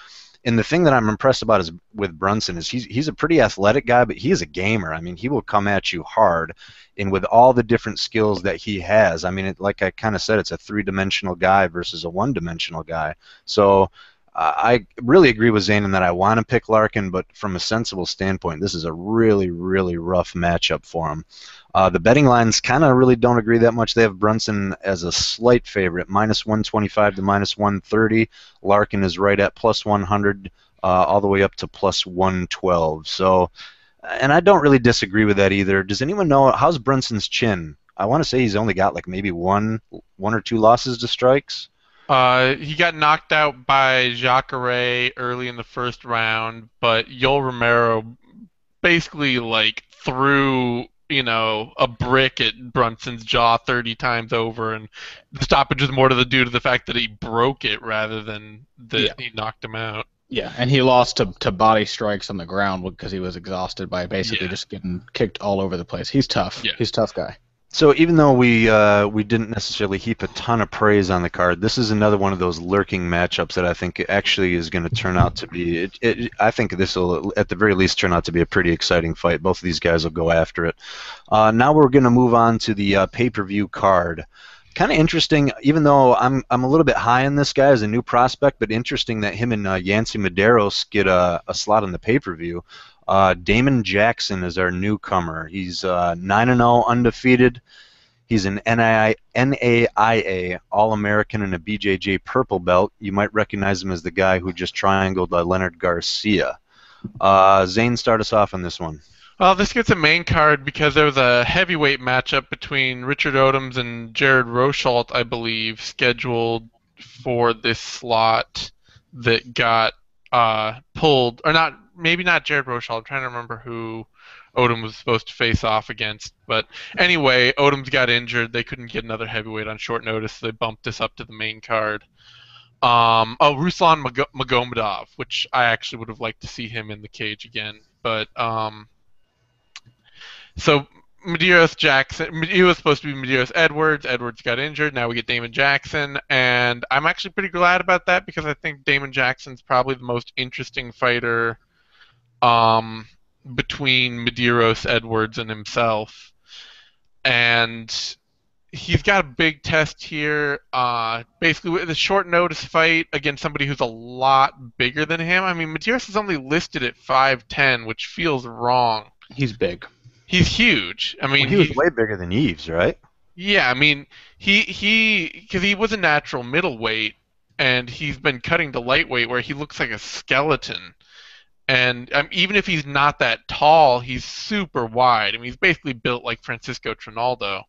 And the thing that I'm impressed about is with Brunson is he's a pretty athletic guy, but he is a gamer. I mean, he will come at you hard. And with all the different skills that he has, I mean, like I kind of said, it's a three-dimensional guy versus a one-dimensional guy. So I really agree with Zane in that I want to pick Larkin, but from a sensible standpoint, this is a really, really rough matchup for him. The betting lines kind of really don't agree that much. They have Brunson as a slight favorite, -125 to -130. Larkin is right at +100, all the way up to +112. So And I don't really disagree with that either. Does anyone know how's Brunson's chin? I want to say he's only got like maybe one or two losses to strikes. He got knocked out by Jacare early in the first round, but Yoel Romero basically like threw, a brick at Brunson's jaw 30 times over, and the stoppage was more due to the fact that he broke it rather than that he knocked him out. Yeah, and he lost to body strikes on the ground because he was exhausted by basically just getting kicked all over the place. He's tough. Yeah. He's a tough guy. So even though we didn't necessarily heap a ton of praise on the card, this is another one of those lurking matchups that I think actually is going to turn out to be. I think this will, at the very least, turn out to be a pretty exciting fight. Both of these guys will go after it. Now we're going to move on to the pay-per-view card. Kind of interesting, even though I'm a little bit high on this guy as a new prospect, but interesting that him and Yancy Medeiros get a slot on the pay-per-view. Damon Jackson is our newcomer. He's 9-0 undefeated. He's an NAIA All-American and a BJJ purple belt. You might recognize him as the guy who just triangled Leonard Garcia. Zane, start us off on this one. Well, this gets a main card because there was a heavyweight matchup between Richard Odoms and Jared Rosholt, I believe, scheduled for this slot that got pulled, or not. Maybe not Jared Rosholt. I'm trying to remember who Odom was supposed to face off against. But anyway, Odoms got injured. They couldn't get another heavyweight on short notice, so they bumped this up to the main card. Ruslan Magomedov, which I actually would have liked to see him in the cage again. But so Medeiros Jackson, he was supposed to be Medeiros Edwards. Edwards got injured. Now we get Damon Jackson, and I'm actually pretty glad about that because I think Damon Jackson's probably the most interesting fighter between Medeiros, Edwards, and himself. And he's got a big test here. Basically, with a short notice fight against somebody who's a lot bigger than him. I mean, Medeiros is only listed at 5'10", which feels wrong. He's big. He's huge. I mean, he was way bigger than Yves, right? Yeah, I mean, because he was a natural middleweight, and he's been cutting to lightweight where he looks like a skeleton. And even if he's not that tall, he's super wide. I mean, he's basically built like Francisco Trinaldo.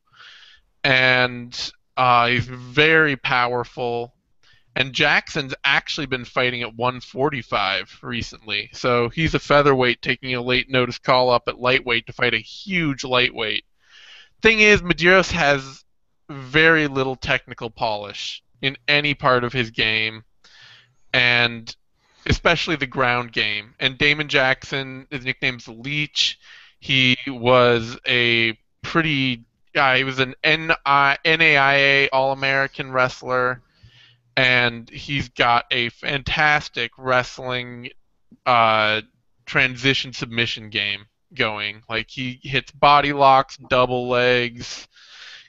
And he's very powerful. And Jackson's actually been fighting at 145 recently. So he's a featherweight taking a late notice call up at lightweight to fight a huge lightweight. Thing is, Medeiros has very little technical polish in any part of his game. And especially the ground game. And Damon Jackson, his nickname's the Leech. He was he was an NAIA All-American wrestler, and he's got a fantastic wrestling transition submission game going. Like, he hits body locks, double legs,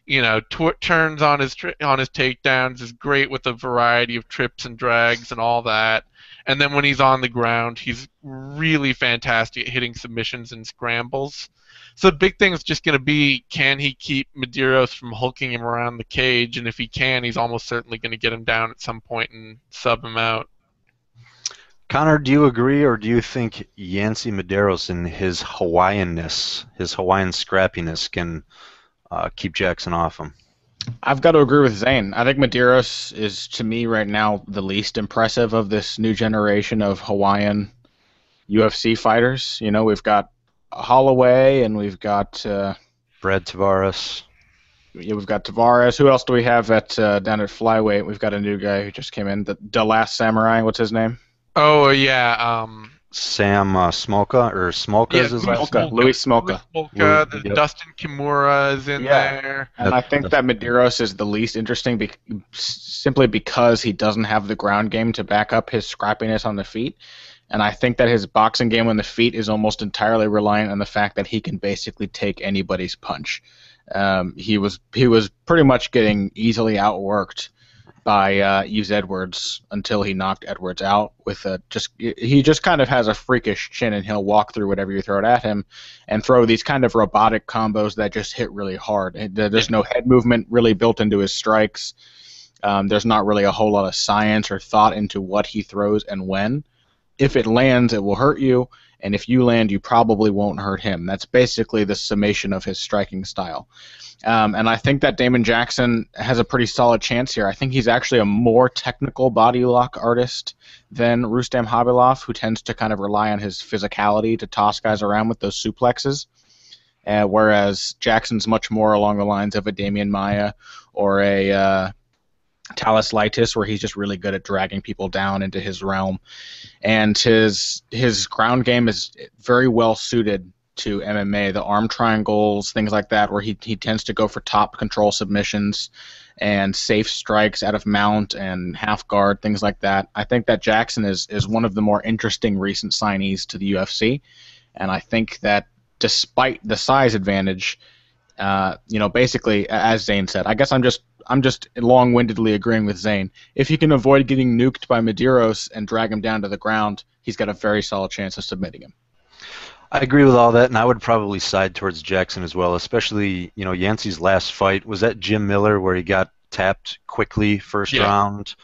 turns on his takedowns, is great with a variety of trips and drags and all that. And then when he's on the ground, he's really fantastic at hitting submissions and scrambles. So the big thing is just going to be, can he keep Medeiros from hulking him around the cage? And if he can, he's almost certainly going to get him down at some point and sub him out. Connor, do you agree, or do you think Yancy Medeiros and his Hawaiianness, his Hawaiian scrappiness, can keep Jackson off him? I've got to agree with Zane. I think Medeiros is, to me right now, the least impressive of this new generation of Hawaiian UFC fighters. We've got Holloway, and we've got Brad Tavares. Yeah, we've got Tavares. Who else do we have down at flyweight? We've got a new guy who just came in, the Last Samurai. What's his name? Oh yeah, Sam Smolka, or Smolka is his last name? Louis Smolka. Yep. Dustin Kimura is in there. And I think that Medeiros is the least interesting simply because he doesn't have the ground game to back up his scrappiness on the feet. And I think that his boxing game on the feet is almost entirely reliant on the fact that he can basically take anybody's punch. He was pretty much getting easily outworked by Yves Edwards until he knocked Edwards out with he just kind of has a freakish chin, and he'll walk through whatever you throw it at him and throw these kind of robotic combos that just hit really hard. There's no head movement really built into his strikes. There's not really a whole lot of science or thought into what he throws and when. If it lands, it will hurt you, and if you land, you probably won't hurt him. That's basically the summation of his striking style. And I think that Damon Jackson has a pretty solid chance here. I think he's actually a more technical body lock artist than Rustam Khabilov, who tends to kind of rely on his physicality to toss guys around with those suplexes. Whereas Jackson's much more along the lines of a Damian Maia or a Talis Lytis, where he's just really good at dragging people down into his realm. And his ground game is very well suited to MMA, the arm triangles, things like that, where he tends to go for top control submissions and safe strikes out of mount and half guard, things like that. I think that Jackson is one of the more interesting recent signees to the UFC, and I think that despite the size advantage, basically, as Zane said, I guess I'm just long-windedly agreeing with Zane. If he can avoid getting nuked by Medeiros and drag him down to the ground, he's got a very solid chance of submitting him. I agree with all that, and I would probably side towards Jackson as well, especially, Yancey's last fight. Was that Jim Miller where he got tapped quickly first round?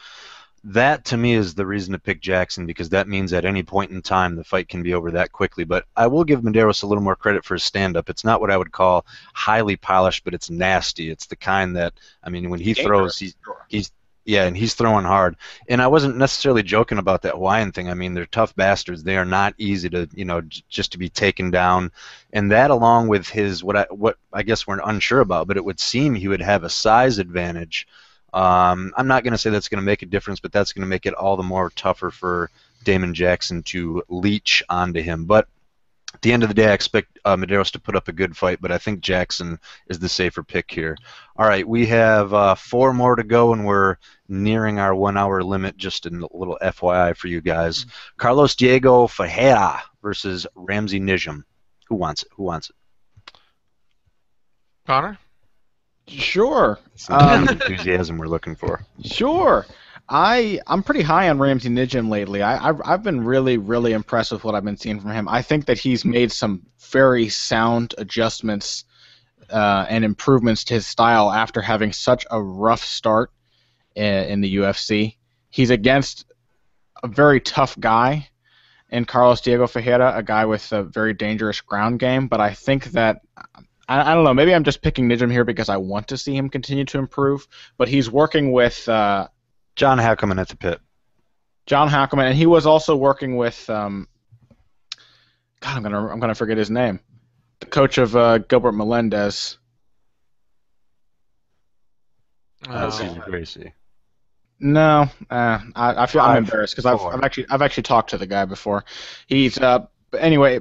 That, to me, is the reason to pick Jackson, because that means at any point in time the fight can be over that quickly. But I will give Medeiros a little more credit for his stand-up. It's not what I would call highly polished, but it's nasty. It's the kind that, when he throws, he's throwing hard. And I wasn't necessarily joking about that Hawaiian thing. They're tough bastards. They are not easy to, just to be taken down. And that, along with his, what I guess we're unsure about, but it would seem he would have a size advantage. I'm not going to say that's going to make a difference, but that's going to make it all the more tougher for Damon Jackson to leech onto him. But at the end of the day, I expect Medeiros to put up a good fight, but I think Jackson is the safer pick here. All right, we have 4 more to go, and we're nearing our 1-hour limit. Just a little FYI for you guys. Carlos Diego Ferreira versus Ramsey Nijem. Who wants it? Connor? Sure. Enthusiasm we're looking for. Sure. I'm pretty high on Ramsey Nijem lately. I've been really, really impressed with what I've been seeing from him. I think that he's made some very sound adjustments and improvements to his style after having such a rough start in the UFC. He's against a very tough guy in Carlos Diego Ferreira, a guy with a very dangerous ground game, but I think that I don't know, maybe I'm just picking Nijem here because I want to see him continue to improve, but he's working with John Hackelman at the pit. John Hackelman, and he was also working with I'm gonna forget his name. The coach of Gilbert Melendez. Cesar Gracie. No, I feel I'm embarrassed because I've actually talked to the guy before. He's but anyway,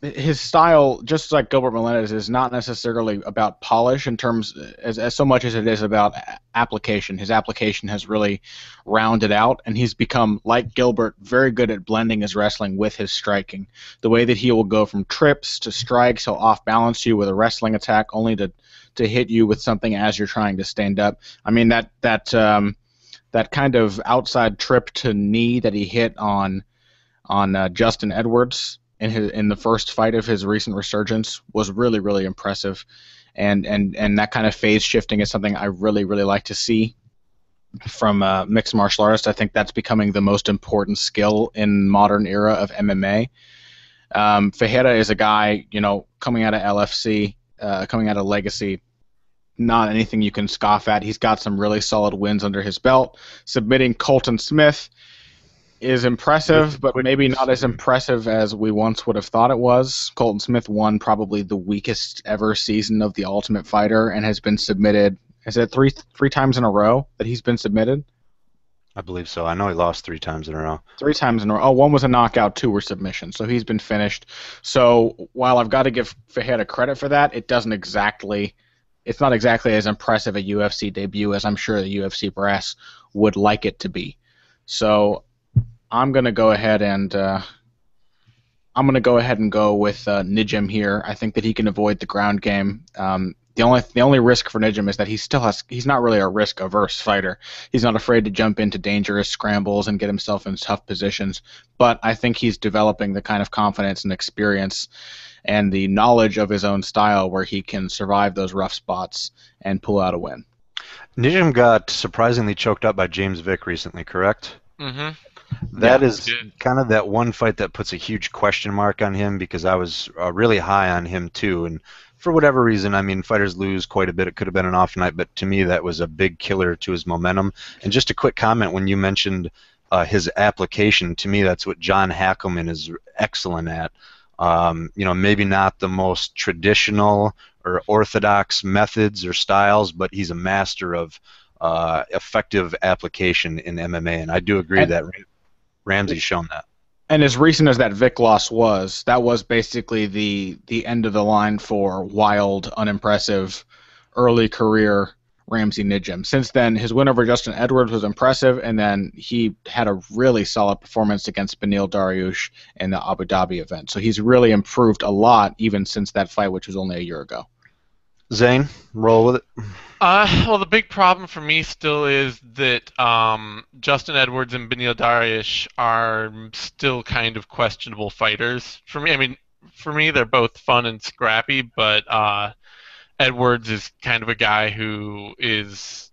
his style, just like Gilbert Melendez, is not necessarily about polish in terms as so much as it is about application. His application has really rounded out, and he's become, like Gilbert, very good at blending his wrestling with his striking. The way that he will go from trips to strikes, he'll off-balance you with a wrestling attack only to hit you with something as you're trying to stand up. That kind of outside trip to knee that he hit on Justin Edwards in the first fight of his recent resurgence was really, really impressive, and that kind of phase shifting is something I really, really like to see from mixed martial artists. I think that's becoming the most important skill in modern era of MMA. Ferreira is a guy, coming out of LFC, coming out of Legacy, not anything you can scoff at. He's got some really solid wins under his belt. Submitting Colton Smith is impressive, but maybe not as impressive as we once would have thought it was. Colton Smith won probably the weakest ever season of The Ultimate Fighter and has been submitted. Is it three times in a row that he's been submitted? I believe so. I know he lost 3 times in a row. 3 times in a row. Oh, 1 was a knockout, 2 were submissions. So he's been finished. So while I've got to give Ferreira credit for that, it's not exactly as impressive a UFC debut as I'm sure the UFC brass would like it to be. So I'm going to go ahead and go with Nijem here. I think that he can avoid the ground game. The only risk for Nijem is that he's not really a risk-averse fighter. He's not afraid to jump into dangerous scrambles and get himself in tough positions. But I think he's developing the kind of confidence and experience and the knowledge of his own style where he can survive those rough spots and pull out a win. Nijem got surprisingly choked up by James Vick recently, correct? Mm-hmm. That Yeah. is kind of that one fight that puts a huge question mark on him because I was really high on him too. And for whatever reason, I mean, fighters lose quite a bit. It could have been an off night, but to me, that was a big killer to his momentum. And just a quick comment when you mentioned his application, to me, that's what John Hackleman is excellent at. Maybe not the most traditional or orthodox methods or styles, but he's a master of effective application in MMA. And I do agree And that Ramsey's shown that. and as recent as that Vic loss was, that was basically the end of the line for wild, unimpressive, early career Ramsey Nijem. Since then, his win over Justin Edwards was impressive, and then he had a really solid performance against Beneil Dariush in the Abu Dhabi event. So he's really improved a lot even since that fight, which was only a year ago. Zane, roll with it. Well, the big problem for me still is that Justin Edwards and Beneil Dariush are still kind of questionable fighters. For me, I mean, for me, they're both fun and scrappy, but Edwards is kind of a guy who is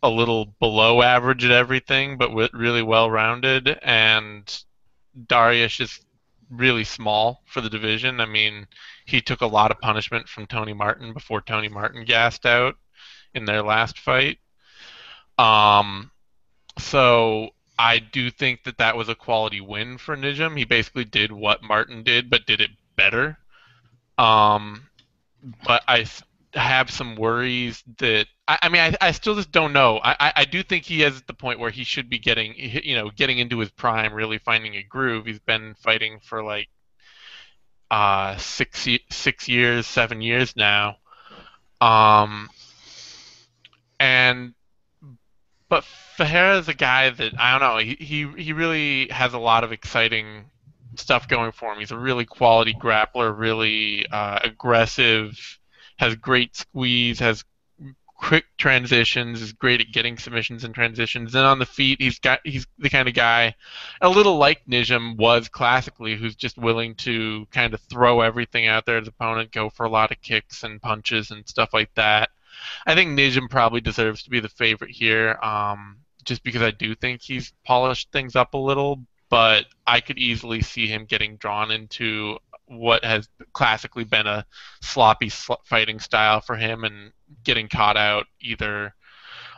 a little below average at everything, but really well-rounded, and Dariush is really small for the division. I mean, he took a lot of punishment from Tony Martin before Tony Martin gassed out in their last fight. Um, so I do think that that was a quality win for Nijem. He basically did what Martin did, but did it better. But I have some worries that I mean I still just don't know. I do think he is at the point where he should be getting into his prime, really finding a groove. He's been fighting for like 6 years, 7 years now. Um, and but Ferreira is a guy that I don't know. He really has a lot of exciting stuff going for him. He's a really quality grappler, really aggressive, has great squeeze, has quick transitions, is great at getting submissions and transitions. And on the feet, he's the kind of guy, a little like Nijem was classically, who's just willing to kind of throw everything out there at his opponent, go for a lot of kicks and punches and stuff like that. I think Nijem probably deserves to be the favorite here, just because I do think he's polished things up a little, but I could easily see him getting drawn into what has classically been a sloppy fighting style for him and getting caught out either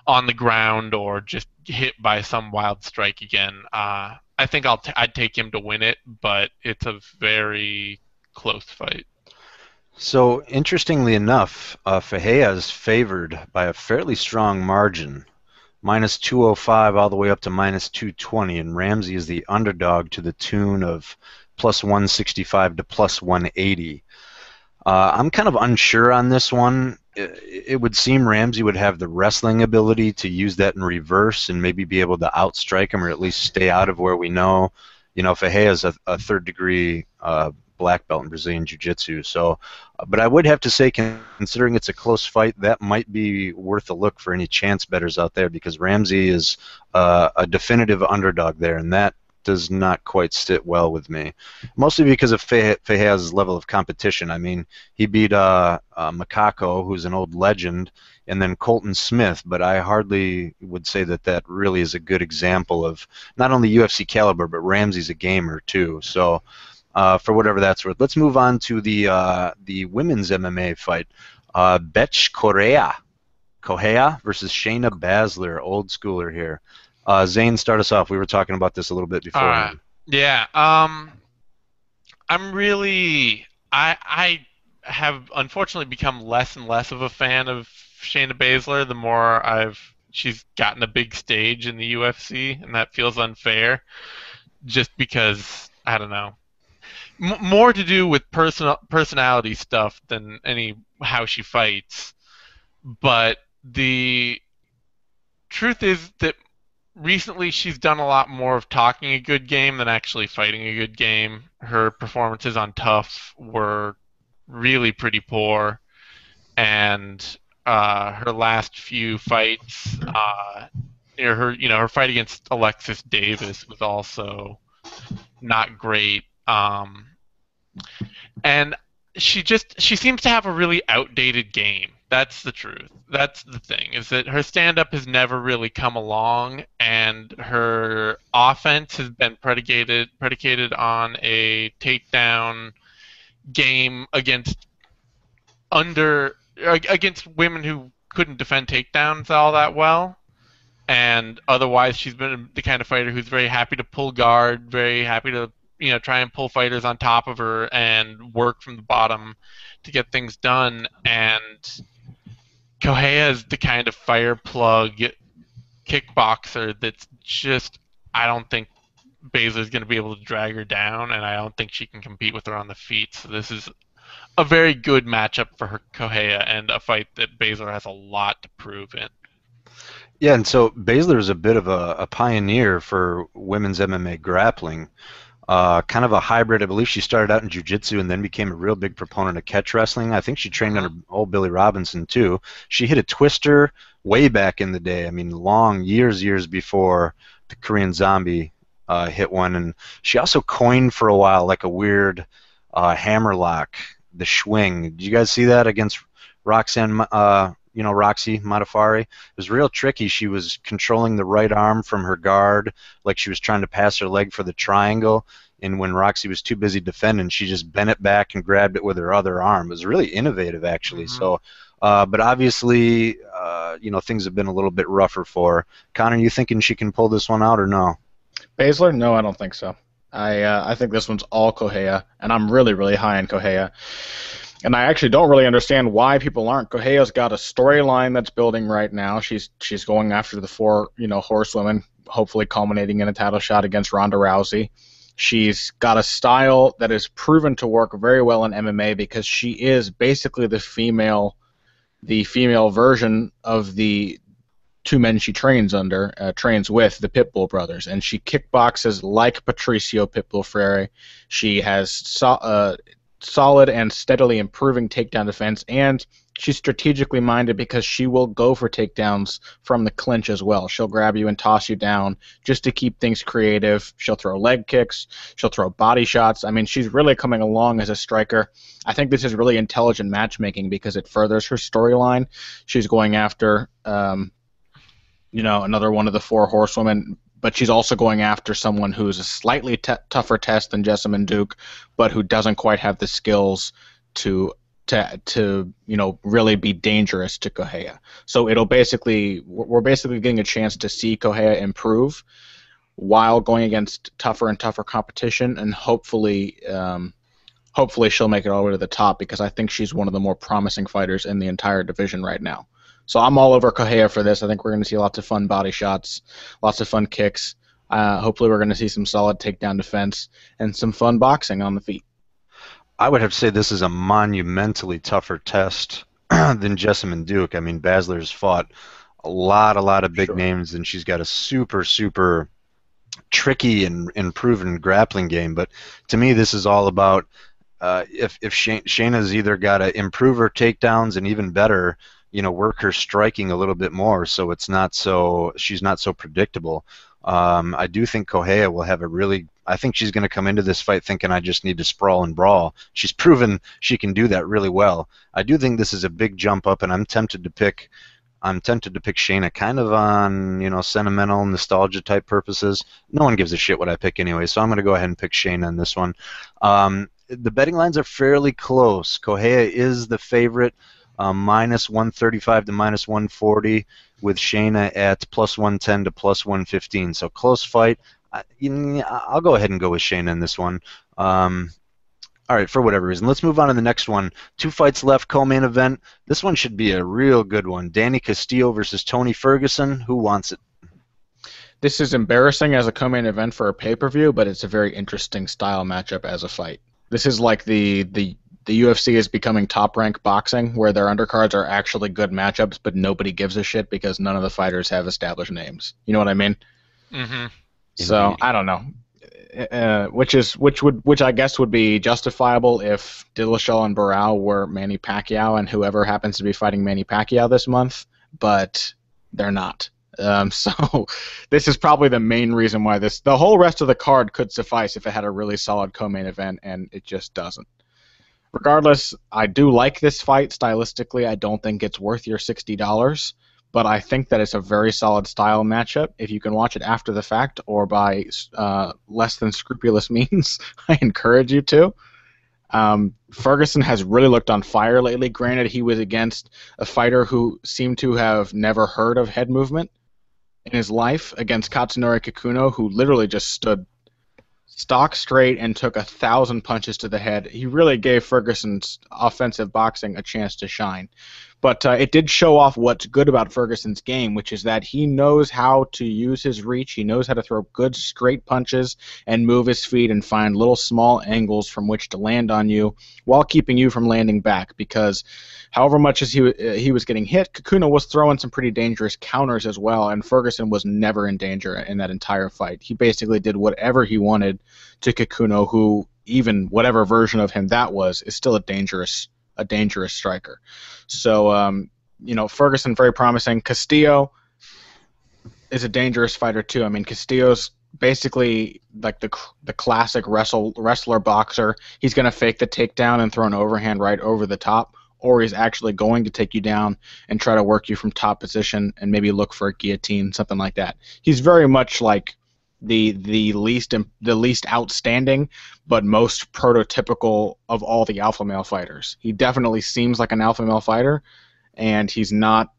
on the ground or just hit by some wild strike again. I think I'd take him to win it, but it's a very close fight. So interestingly enough, Fahea is favored by a fairly strong margin, minus 205 all the way up to minus 220, and Ramsey is the underdog to the tune of plus 165 to plus 180. I'm kind of unsure on this one. It would seem Ramsey would have the wrestling ability to use that in reverse and maybe be able to outstrike him or at least stay out of where we know. Fahea is a third degree black belt in Brazilian Jiu-Jitsu. So, but I would have to say, considering it's a close fight, that might be worth a look for any chance bettors out there because Ramsey is a definitive underdog there, and that does not quite sit well with me. Mostly because of Fajea's level of competition. I mean, he beat Macaco, who's an old legend, and then Colton Smith, but I hardly would say that that really is a good example of not only UFC caliber, but Ramsey's a gamer too. So, for whatever that's worth, let's move on to the women's MMA fight. Betch Correa versus Shayna Baszler, old schooler here. Zane, start us off. We were talking about this a little bit before. All right. Yeah. I'm really I have unfortunately become less and less of a fan of Shayna Baszler the more she's gotten a big stage in the UFC, and that feels unfair. Just because I don't know, more to do with personality stuff than how she fights. But the truth is that recently she's done a lot more of talking a good game than actually fighting a good game. Her performances on Tough were really pretty poor, and her last few fights, her fight against Alexis Davis was also not great. And she seems to have a really outdated game. That's the truth. That's the thing, is that her stand-up has never really come along, and her offense has been predicated on a takedown game against women who couldn't defend takedowns all that well. And otherwise, she's been the kind of fighter who's very happy to pull guard, very happy to try and pull fighters on top of her and work from the bottom to get things done. And Kohea is the kind of fire plug kickboxer that's just, I don't think Baszler's going to be able to drag her down, and I don't think she can compete with her on the feet. So this is a very good matchup for her Kohea, and a fight that Baszler has a lot to prove in. Yeah, and so Baszler is a bit of a pioneer for women's MMA grappling. Kind of a hybrid. I believe she started out in jiu-jitsu and then became a real big proponent of catch wrestling. I think she trained under old Billy Robinson too. She hit a twister way back in the day. I mean, long years before the Korean Zombie hit one. And she also coined for a while like a weird hammerlock, the schwing. Did you guys see that against Roxanne? Roxy Modafari? It was real tricky. She was controlling the right arm from her guard, like she was trying to pass her leg for the triangle, and when Roxy was too busy defending, she just bent it back and grabbed it with her other arm. It was really innovative, actually. So, but obviously, things have been a little bit rougher for her. Connor, you thinking she can pull this one out or no? Baszler? No, I don't think so. I think this one's all Kohea, and I'm really high on Kohea. And I actually don't really understand why people aren't. Kohea's got a storyline that's building right now. She's going after the 4 horsewomen, hopefully culminating in a title shot against Ronda Rousey. She's got a style that is proven to work very well in MMA because she is basically the female version of the 2 men she trains with, the Pitbull brothers, and she kickboxes like Patricio Pitbull Freire. She has solid and steadily improving takedown defense, and she's strategically minded because she will go for takedowns from the clinch as well. She'll grab you and toss you down just to keep things creative. She'll throw leg kicks. She'll throw body shots. I mean, she's really coming along as a striker. I think this is really intelligent matchmaking because it furthers her storyline. She's going after, another one of the 4 horsewomen, but she's also going after someone who's a slightly tougher test than Jessamine Duke, but who doesn't quite have the skills to really be dangerous to Kohea. So we're basically getting a chance to see Kohea improve while going against tougher and tougher competition, and hopefully she'll make it all the way to the top because I think she's one of the more promising fighters in the entire division right now. So I'm all over Kohea for this. I think we're going to see lots of fun body shots, lots of fun kicks. Hopefully we're going to see some solid takedown defense and some fun boxing on the feet. I would have to say this is a monumentally tougher test than Jessamine Duke. I mean, Baszler's fought a lot of big names, and she's got a super tricky and proven grappling game. But to me, this is all about if Shayna's either got to improve her takedowns and even better, work her striking a little bit more so she's not so predictable. I do think Kohea will have I think she's going to come into this fight thinking I just need to sprawl and brawl. She's proven she can do that really well. I do think this is a big jump up, and I'm tempted to pick Shayna kind of on, sentimental, nostalgia type purposes. No one gives a shit what I pick anyway, so I'm going to go ahead and pick Shayna in this one. The betting lines are fairly close. Kohea is the favorite. Minus 135 to minus 140, with Shayna at plus 110 to plus 115. So close fight. I'll go ahead and go with Shayna in this one. All right, for whatever reason. Let's move on to the next one. 2 fights left, co-main event. This one should be a real good one. Danny Castillo versus Tony Ferguson. Who wants it? This is embarrassing as a co-main event for a pay-per-view, but it's a very interesting style matchup as a fight. This is like the UFC is becoming top-rank boxing, where their undercards are actually good matchups, but nobody gives a shit because none of the fighters have established names. You know what I mean? Mm-hmm. So I don't know, which I guess would be justifiable if Dillashaw and Barao were Manny Pacquiao and whoever happens to be fighting Manny Pacquiao this month, but they're not. So this is probably the main reason why the whole rest of the card could suffice if it had a really solid co-main event, and it just doesn't. Regardless, I do like this fight stylistically. I don't think it's worth your $60, but I think that it's a very solid style matchup. If you can watch it after the fact or by less than scrupulous means, I encourage you to. Ferguson has really looked on fire lately. Granted, he was against a fighter who seemed to have never heard of head movement in his life, against Katsunori Kikuno, who literally just stood stock straight and took 1,000 punches to the head. He really gave Ferguson's offensive boxing a chance to shine. But it did show off what's good about Ferguson's game, which is that he knows how to use his reach. He knows how to throw good straight punches and move his feet and find little small angles from which to land on you while keeping you from landing back. Because however much as he was getting hit, Kikuno was throwing some pretty dangerous counters as well, and Ferguson was never in danger in that entire fight. He basically did whatever he wanted to Kikuno, who, even whatever version of him that was, is still a dangerous striker. So, Ferguson, very promising. Castillo is a dangerous fighter too. I mean, Castillo's basically like the classic wrestler boxer. He's going to fake the takedown and throw an overhand right over the top, or he's actually going to take you down and try to work you from top position and maybe look for a guillotine, something like that. He's very much like the least outstanding but most prototypical of all the alpha male fighters. He definitely seems like an alpha male fighter, and he's not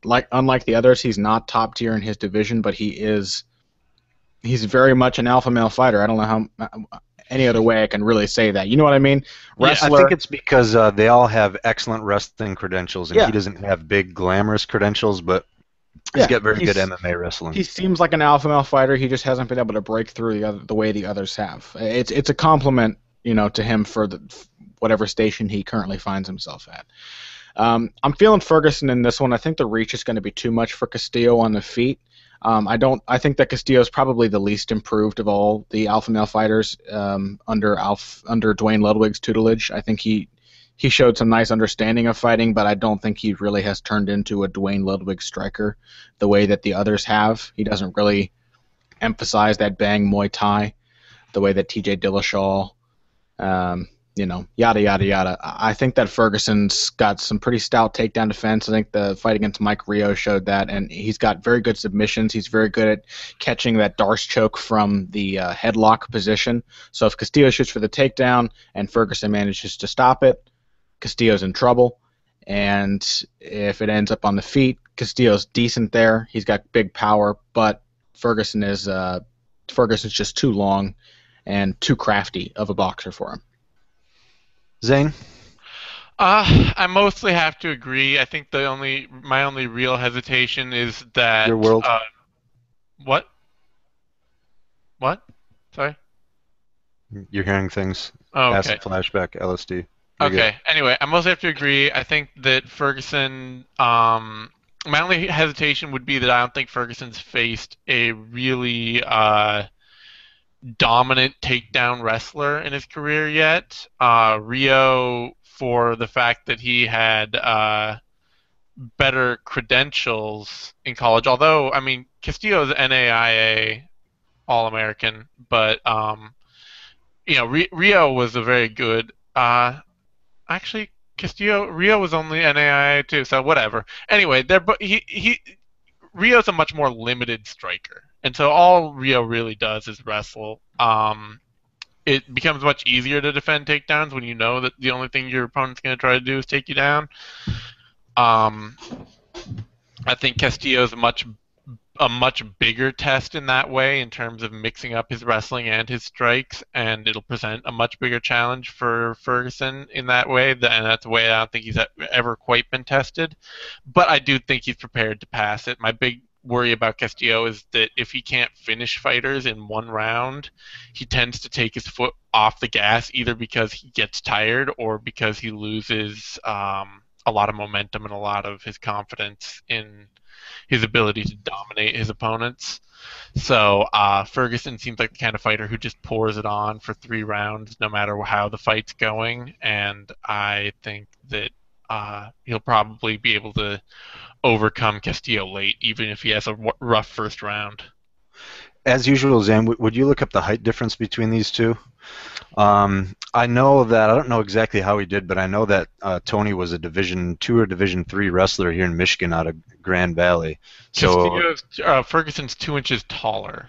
unlike the others, he's not top tier in his division, but he's very much an alpha male fighter. I don't know how any other way I can really say that. You know what I mean? Wrestler. I think it's because they all have excellent wrestling credentials, and he doesn't have big glamorous credentials, but he's got very good MMA wrestling. He seems like an alpha male fighter. He just hasn't been able to break through the way the others have. It's a compliment, to him for whatever station he currently finds himself at. I'm feeling Ferguson in this one. I think the reach is going to be too much for Castillo on the feet. I think that Castillo is probably the least improved of all the alpha male fighters under Dwayne Ludwig's tutelage. I think he showed some nice understanding of fighting, but I don't think he really has turned into a Dwayne Ludwig striker the way that the others have. He doesn't really emphasize that bang Muay Thai the way that TJ Dillashaw, yada, yada, yada. I think that Ferguson's got some pretty stout takedown defense. I think the fight against Mike Rio showed that, and he's got very good submissions. He's very good at catching that Darce choke from the headlock position. So if Castillo shoots for the takedown and Ferguson manages to stop it, Castillo's in trouble, and if it ends up on the feet, Castillo's decent there. He's got big power, but Ferguson's just too long and too crafty of a boxer for him. Zane? I mostly have to agree. I think my only real hesitation is that Your world. What? Sorry. You're hearing things. Oh, okay. Acid flashback, LSD. Okay. Good. Anyway, I mostly have to agree. I think that Ferguson. My only hesitation would be that I don't think Ferguson's faced a really dominant takedown wrestler in his career yet. Rio, for the fact that he had better credentials in college, although I mean Castillo's NAIA All-American, but Rio was a very good. Actually, Rio was only NAIA too, so whatever. Anyway, Rio's a much more limited striker, and so all Rio really does is wrestle. It becomes much easier to defend takedowns when you know that the only thing your opponent's going to try to do is take you down. I think Castillo's a much bigger test in that way in terms of mixing up his wrestling and his strikes, and it'll present a much bigger challenge for Ferguson in that way, and that's a way I don't think he's ever quite been tested. But I do think he's prepared to pass it. My big worry about Castillo is that if he can't finish fighters in one round, he tends to take his foot off the gas, either because he gets tired or because he loses a lot of momentum and a lot of his confidence in his ability to dominate his opponents. So Ferguson seems like the kind of fighter who just pours it on for 3 rounds no matter how the fight's going, and I think that he'll probably be able to overcome Castillo late, even if he has a rough first round. As usual, Zan, would you look up the height difference between these two? I know that I don't know exactly how he did, but I know that Tony was a Division II or Division III wrestler here in Michigan out of Grand Valley. So, Castillo's Ferguson's 2 inches taller.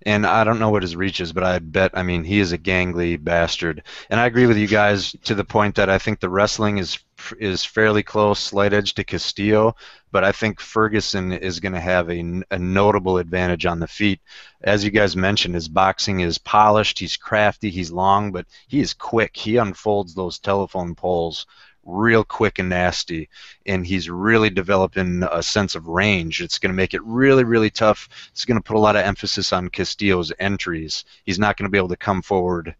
and I don't know what his reach is, but I bet, I mean, he is a gangly bastard. And I agree with you guys to the point that I think the wrestling is fairly close, slight edge to Castillo, but I think Ferguson is going to have a notable advantage on the feet. As you guys mentioned, his boxing is polished, he's crafty, he's long, but he is quick. He unfolds those telephone poles real quick and nasty, and he's really developing a sense of range. It's going to make it really, really tough. It's going to put a lot of emphasis on Castillo's entries. He's not going to be able to come forward,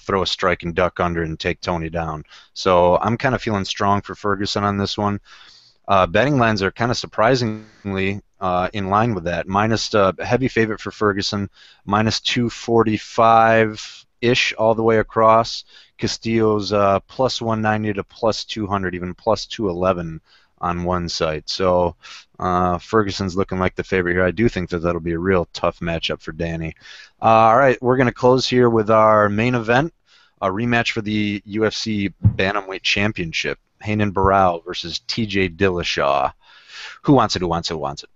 throw a strike and duck under and take Tony down. So I'm kind of feeling strong for Ferguson on this one. Betting lines are kind of surprisingly in line with that. Minus heavy favorite for Ferguson, minus 245-ish all the way across. Castillo's plus 190 to plus 200, even plus 211 on one site. So Ferguson's looking like the favorite here. I do think that that'll be a real tough matchup for Danny. All right, we're going to close here with our main event, a rematch for the UFC Bantamweight Championship. Hayden Barao versus TJ Dillashaw. Who wants it? Who wants it? Who wants it?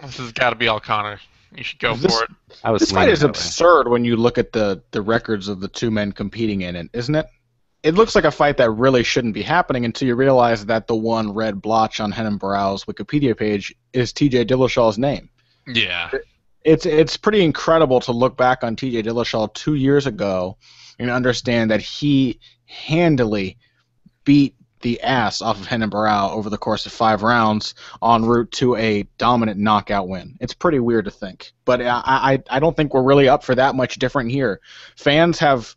This has got to be all Connor. You should go This- for it. This fight is absurd when you look at the records of the two men competing in it, isn't it? It looks like a fight that really shouldn't be happening until you realize that the one red blotch on Renan Barao's Wikipedia page is TJ Dillashaw's name. Yeah. It's pretty incredible to look back on TJ Dillashaw 2 years ago and understand that he handily beat the ass off of Renan Barao over the course of 5 rounds en route to a dominant knockout win. It's pretty weird to think, but I don't think we're really up for that much different here. Fans have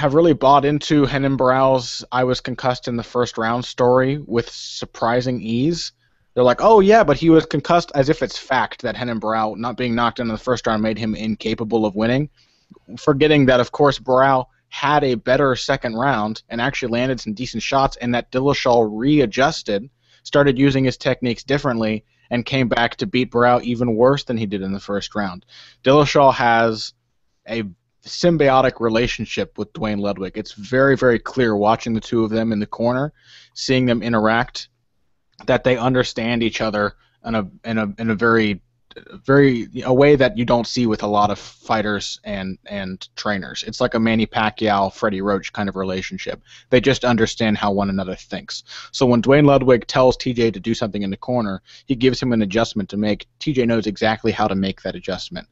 really bought into Renan Barao's "I was concussed in the first round" story with surprising ease. They're like, oh yeah, but he was concussed, as if it's fact that Renan Barao not being knocked in the first round made him incapable of winning, forgetting that of course Barao had a better second round and actually landed some decent shots, and that Dillashaw readjusted, started using his techniques differently, and came back to beat Barao even worse than he did in the first round. Dillashaw has a symbiotic relationship with Duane Ludwig. It's very, very clear watching the two of them in the corner, seeing them interact, that they understand each other in a very a way that you don't see with a lot of fighters and trainers. It's like a Manny Pacquiao, Freddie Roach kind of relationship. They just understand how one another thinks. So when Duane Ludwig tells TJ to do something in the corner, he gives him an adjustment to make. TJ knows exactly how to make that adjustment.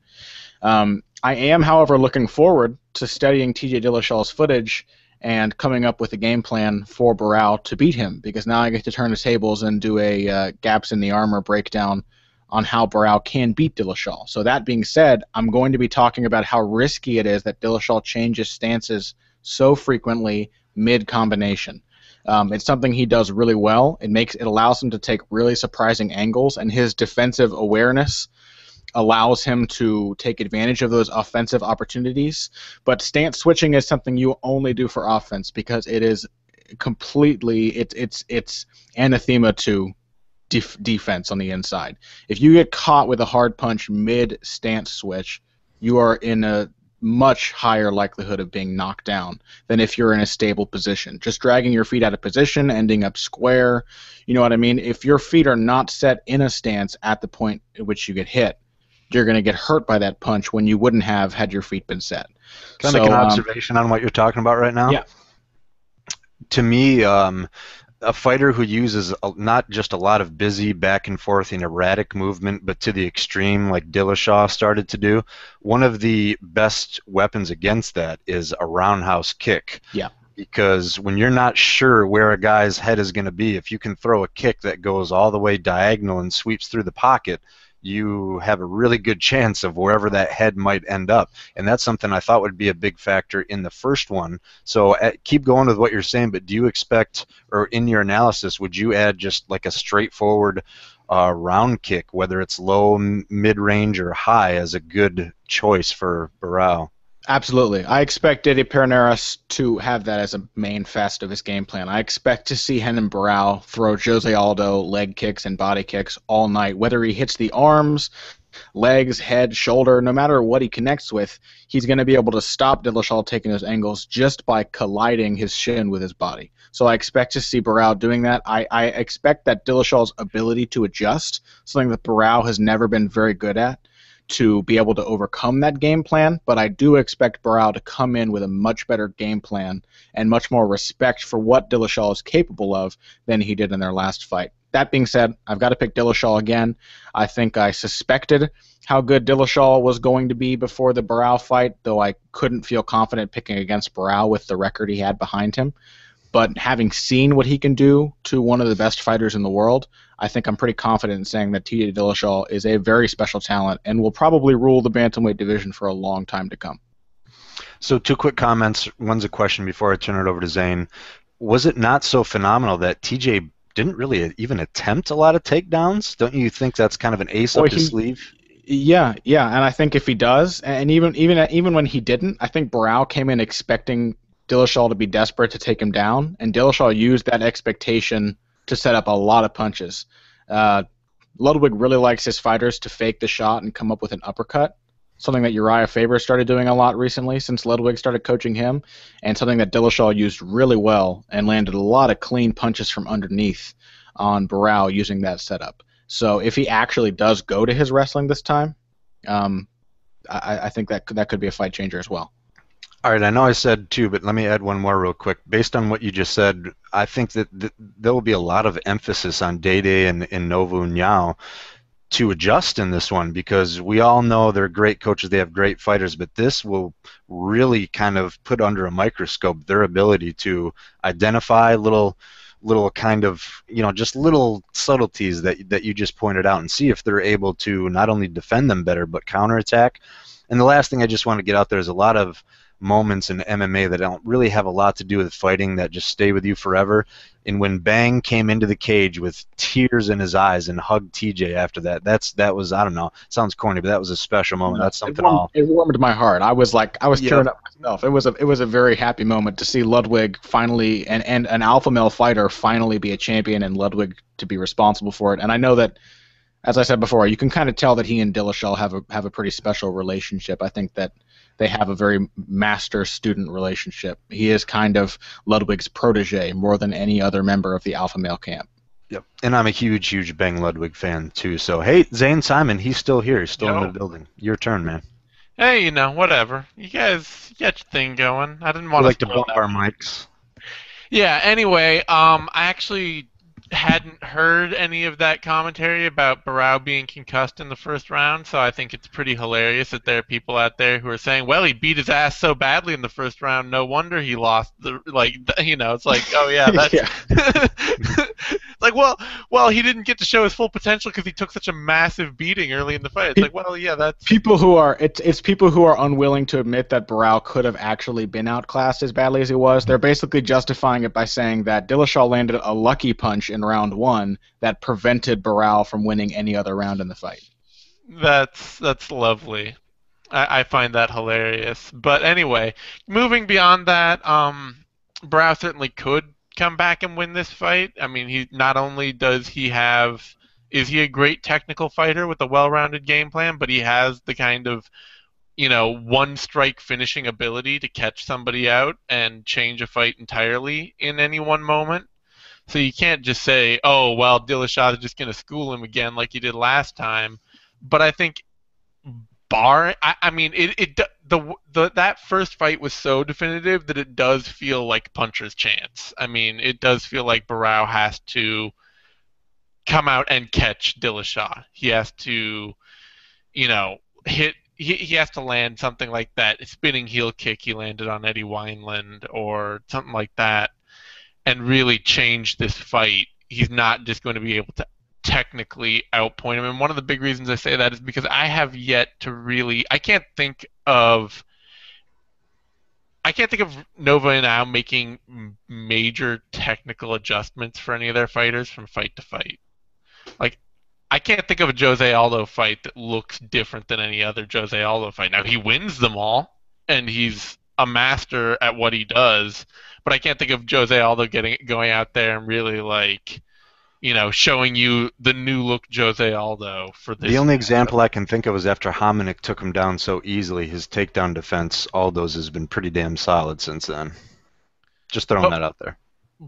I am, however, looking forward to studying TJ Dillashaw's footage and coming up with a game plan for Barao to beat him, because now I get to turn the tables and do a gaps in the armor breakdown on how Barao can beat Dillashaw. So that being said, I'm going to be talking about how risky it is that Dillashaw changes stances so frequently mid-combination. It's something he does really well. It allows him to take really surprising angles, and his defensive awareness allows him to take advantage of those offensive opportunities. But stance switching is something you only do for offense, because it is completely it's anathema to defense on the inside. If you get caught with a hard punch mid stance switch, you are in a much higher likelihood of being knocked down than if you're in a stable position. Just dragging your feet out of position, ending up square, you know what I mean? If your feet are not set in a stance at the point at which you get hit, you're going to get hurt by that punch when you wouldn't have had your feet been set. Can I make an observation on what you're talking about right now? Yeah. To me, a fighter who uses not just a lot of busy back and forth and erratic movement, but to the extreme like Dillashaw started to do, one of the best weapons against that is a roundhouse kick. Yeah. Because when you're not sure where a guy's head is going to be, if you can throw a kick that goes all the way diagonal and sweeps through the pocket, you have a really good chance of wherever that head might end up. And that's something I thought would be a big factor in the first one. So keep going with what you're saying, but do you expect, or in your analysis, would you add just like a straightforward round kick, whether it's low, mid-range, or high, as a good choice for Barao? Absolutely. I expect Eddie Perneras to have that as a main facet of his game plan. I expect to see Renan Barao throw Jose Aldo leg kicks and body kicks all night. Whether he hits the arms, legs, head, shoulder, no matter what he connects with, he's going to be able to stop Dillashaw taking those angles just by colliding his shin with his body. So I expect to see Barao doing that. I expect that Dillashaw's ability to adjust, something that Barao has never been very good at, to be able to overcome that game plan, but I do expect Barao to come in with a much better game plan and much more respect for what Dillashaw is capable of than he did in their last fight. That being said, I've got to pick Dillashaw again. I think I suspected how good Dillashaw was going to be before the Barao fight, though I couldn't feel confident picking against Barao with the record he had behind him. But having seen what he can do to one of the best fighters in the world, I think I'm pretty confident in saying that TJ Dillashaw is a very special talent and will probably rule the bantamweight division for a long time to come. So 2 quick comments. One's a question before I turn it over to Zane. Was it not so phenomenal that TJ didn't really even attempt a lot of takedowns? Don't you think that's kind of an ace up his sleeve? Yeah, and I think if he does, and even when he didn't, I think Barao came in expecting Dillashaw to be desperate to take him down, and Dillashaw used that expectation to set up a lot of punches. Ludwig really likes his fighters to fake the shot and come up with an uppercut, something that Uriah Faber started doing a lot recently since Ludwig started coaching him, and something that Dillashaw used really well and landed a lot of clean punches from underneath on Barao using that setup. So if he actually does go to his wrestling this time, I think that could be a fight changer as well. All right, I know I said 2, but let me add one more real quick. Based on what you just said, I think that there will be a lot of emphasis on Day and Novo Nhau to adjust in this one, because we all know they're great coaches, they have great fighters, but this will really kind of put under a microscope their ability to identify little kind of, just little subtleties that you just pointed out, and see if they're able to not only defend them better but counterattack. And the last thing I just want to get out there is a lot of moments in MMA that don't really have a lot to do with fighting that just stay with you forever. And when Bang came into the cage with tears in his eyes and hugged TJ after that was, I don't know, it sounds corny, but that was a special moment. That's something it warmed my heart. I was tearing up myself. It was a very happy moment to see Ludwig finally and an alpha male fighter finally be a champion, and Ludwig to be responsible for it. And I know that, as I said before, you can kind of tell that he and Dillashaw have a pretty special relationship. I think that they have a very master-student relationship. He is kind of Ludwig's protege more than any other member of the alpha male camp. Yep. And I'm a huge Bang Ludwig fan too. So hey, Zane Simon, he's still here. He's still in the building. Your turn, man. Hey, whatever. You guys get your thing going. I didn't want to bump our mics. Yeah. Anyway, I actually hadn't heard any of that commentary about Barao being concussed in the first round, so I think it's pretty hilarious that there are people out there who are saying, well, he beat his ass so badly in the first round, no wonder he lost. It's like, oh yeah, that's like, well, he didn't get to show his full potential because he took such a massive beating early in the fight. It's like, well, yeah, that's people who are it's people who are unwilling to admit that Barao could have actually been outclassed as badly as he was. They're basically justifying it by saying that Dillashaw landed a lucky punch in round 1 that prevented Barao from winning any other round in the fight. That's lovely. I find that hilarious. But anyway, moving beyond that, Barao certainly could come back and win this fight. I mean, he not only is he a great technical fighter with a well-rounded game plan, but he has the kind of one-strike finishing ability to catch somebody out and change a fight entirely in any one moment. So you can't just say, oh, well, Dillashaw is just going to school him again like he did last time. But I think that first fight was so definitive that it does feel like puncher's chance. I mean, it does feel like Barao has to come out and catch Dillashaw. He has to, hit. He has to land something like that spinning heel kick he landed on Eddie Wineland or something like that, and really change this fight. He's not just going to be able to technically outpoint him. And one of the big reasons I say that is because I have yet to really... I can't think of Nova and Now making major technical adjustments for any of their fighters from fight to fight. Like, I can't think of a Jose Aldo fight that looks different than any other Jose Aldo fight. Now, he wins them all, and he's a master at what he does, but I can't think of Jose Aldo going out there and really showing you the new look Jose Aldo for this. The only matchup. example I can think of is after Hominick took him down so easily, his takedown defense, Aldo's, has been pretty damn solid since then. Just throwing But that out there.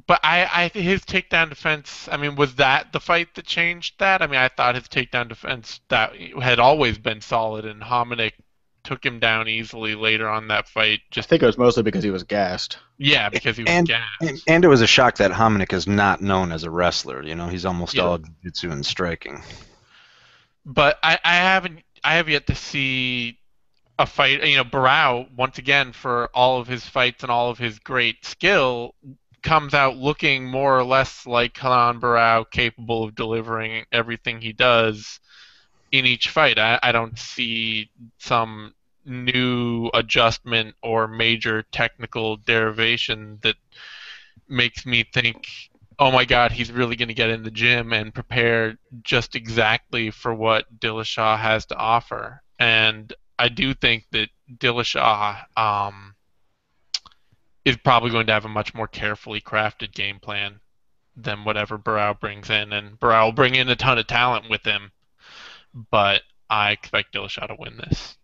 But I think his takedown defense. I mean, was that the fight that changed that? I mean, I thought his takedown defense that had always been solid, and Hominick took him down easily later on that fight. I think it was mostly because he was gassed. Yeah, because he was And, gassed. and it was a shock that Hominick is not known as a wrestler. He's almost Yeah. all jiu-jitsu and striking. But I have yet to see a fight. Barao, once again, for all of his fights and all of his great skill, comes out looking more or less like Khan Barao, capable of delivering everything he does in each fight. I don't see some new adjustment or major technical derivation that makes me think, oh my God, he's really going to get in the gym and prepare just exactly for what Dillashaw has to offer. And I do think that Dillashaw is probably going to have a much more carefully crafted game plan than whatever Barao brings in. And Barao will bring in a ton of talent with him, but I expect Dillashaw to win this.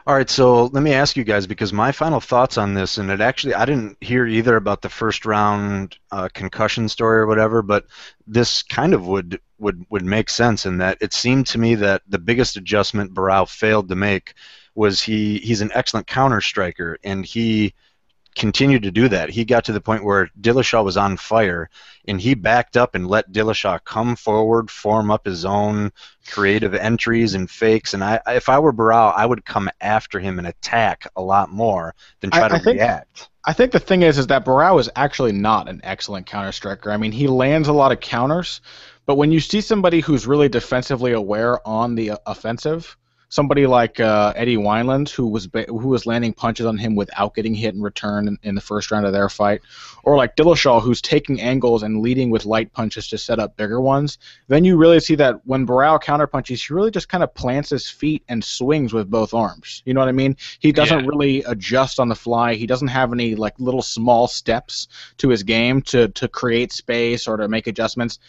All right, so let me ask you guys, because my final thoughts on this, and I didn't hear either about the first round concussion story or whatever, but this kind of would make sense in that it seemed to me that the biggest adjustment Barao failed to make was he's an excellent counter striker, and he continued to do that. He got to the point where Dillashaw was on fire, and he backed up and let Dillashaw come forward, form up his own creative entries and fakes. And if I were Barao, I would come after him and attack a lot more than try to react. I think the thing is that Barao is actually not an excellent counter striker. I mean, he lands a lot of counters, but when you see somebody who's really defensively aware on the offensive, somebody like Eddie Wineland, who was landing punches on him without getting hit in return in the first round of their fight, or like Dillashaw, who's taking angles and leading with light punches to set up bigger ones, then you really see that when Barao counterpunches, he really just kind of plants his feet and swings with both arms. You know what I mean? He doesn't really adjust on the fly. He doesn't have any like little small steps to his game to create space or to make adjustments.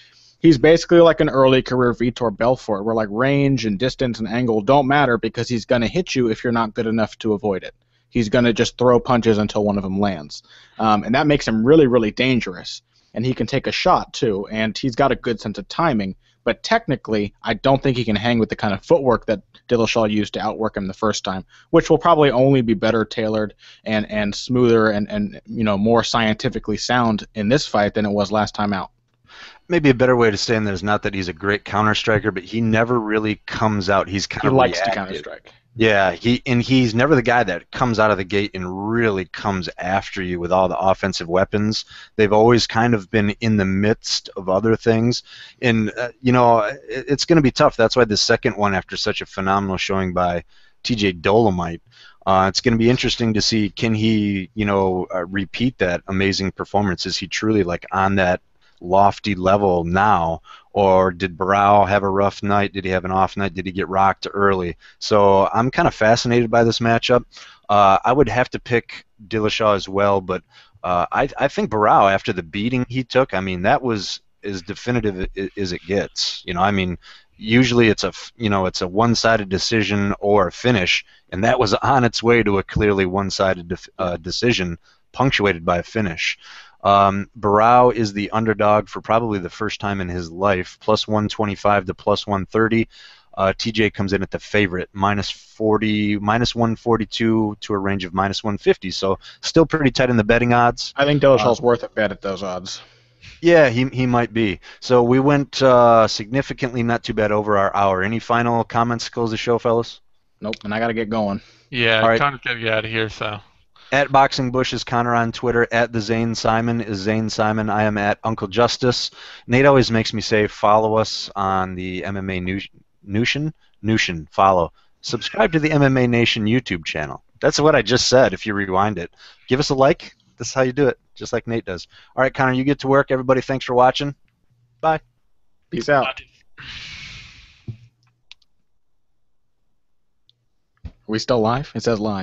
He's basically like an early career Vitor Belfort, where like range and distance and angle don't matter because he's going to hit you if you're not good enough to avoid it. He's going to just throw punches until one of them lands. And that makes him really, really dangerous. And he can take a shot, too. And he's got a good sense of timing. But technically, I don't think he can hang with the kind of footwork that Dillashaw used to outwork him the first time, which will probably only be better tailored and smoother and more scientifically sound in this fight than it was last time out. Maybe a better way to say that is not that he's a great counter striker, but he never really comes out. He's kind of likes reactive. to counter strike. Yeah, he's never the guy that comes out of the gate and really comes after you with all the offensive weapons. They've always kind of been in the midst of other things, and it's going to be tough. That's why the second one, after such a phenomenal showing by T.J. Dolomite, it's going to be interesting to see, can he repeat that amazing performance? Is he truly like on that lofty level now, or did Barao have a rough night? Did he have an off night? Did he get rocked early? So I'm kind of fascinated by this matchup. I would have to pick Dillashaw as well, but I think Barao, after the beating he took, I mean, that was as definitive as it gets. Usually it's a one-sided decision or a finish, and that was on its way to a clearly one-sided decision punctuated by a finish. Barao is the underdog for probably the first time in his life, plus 125 to plus 130. TJ comes in at the favorite, minus 40, minus 142 to a range of minus 150. So still pretty tight in the betting odds. I think Dillashaw's worth a bet at those odds. Yeah, he might be. So we went significantly not too bad over our hour. Any final comments to close the show, fellas? Nope, and I got to get going. Yeah, All right. Connor's got to get out of here, so. At Boxing Bush is Connor on Twitter. At the Zane Simon is Zane Simon. I am at Uncle Justice. Nate always makes me say follow us on the MMA Nation. Follow. Subscribe to the MMA Nation YouTube channel. That's what I just said. If you rewind it, give us a like. This is how you do it, just like Nate does. All right, Connor, you get to work. Everybody, thanks for watching. Bye. Peace out. Are we still live? It says live.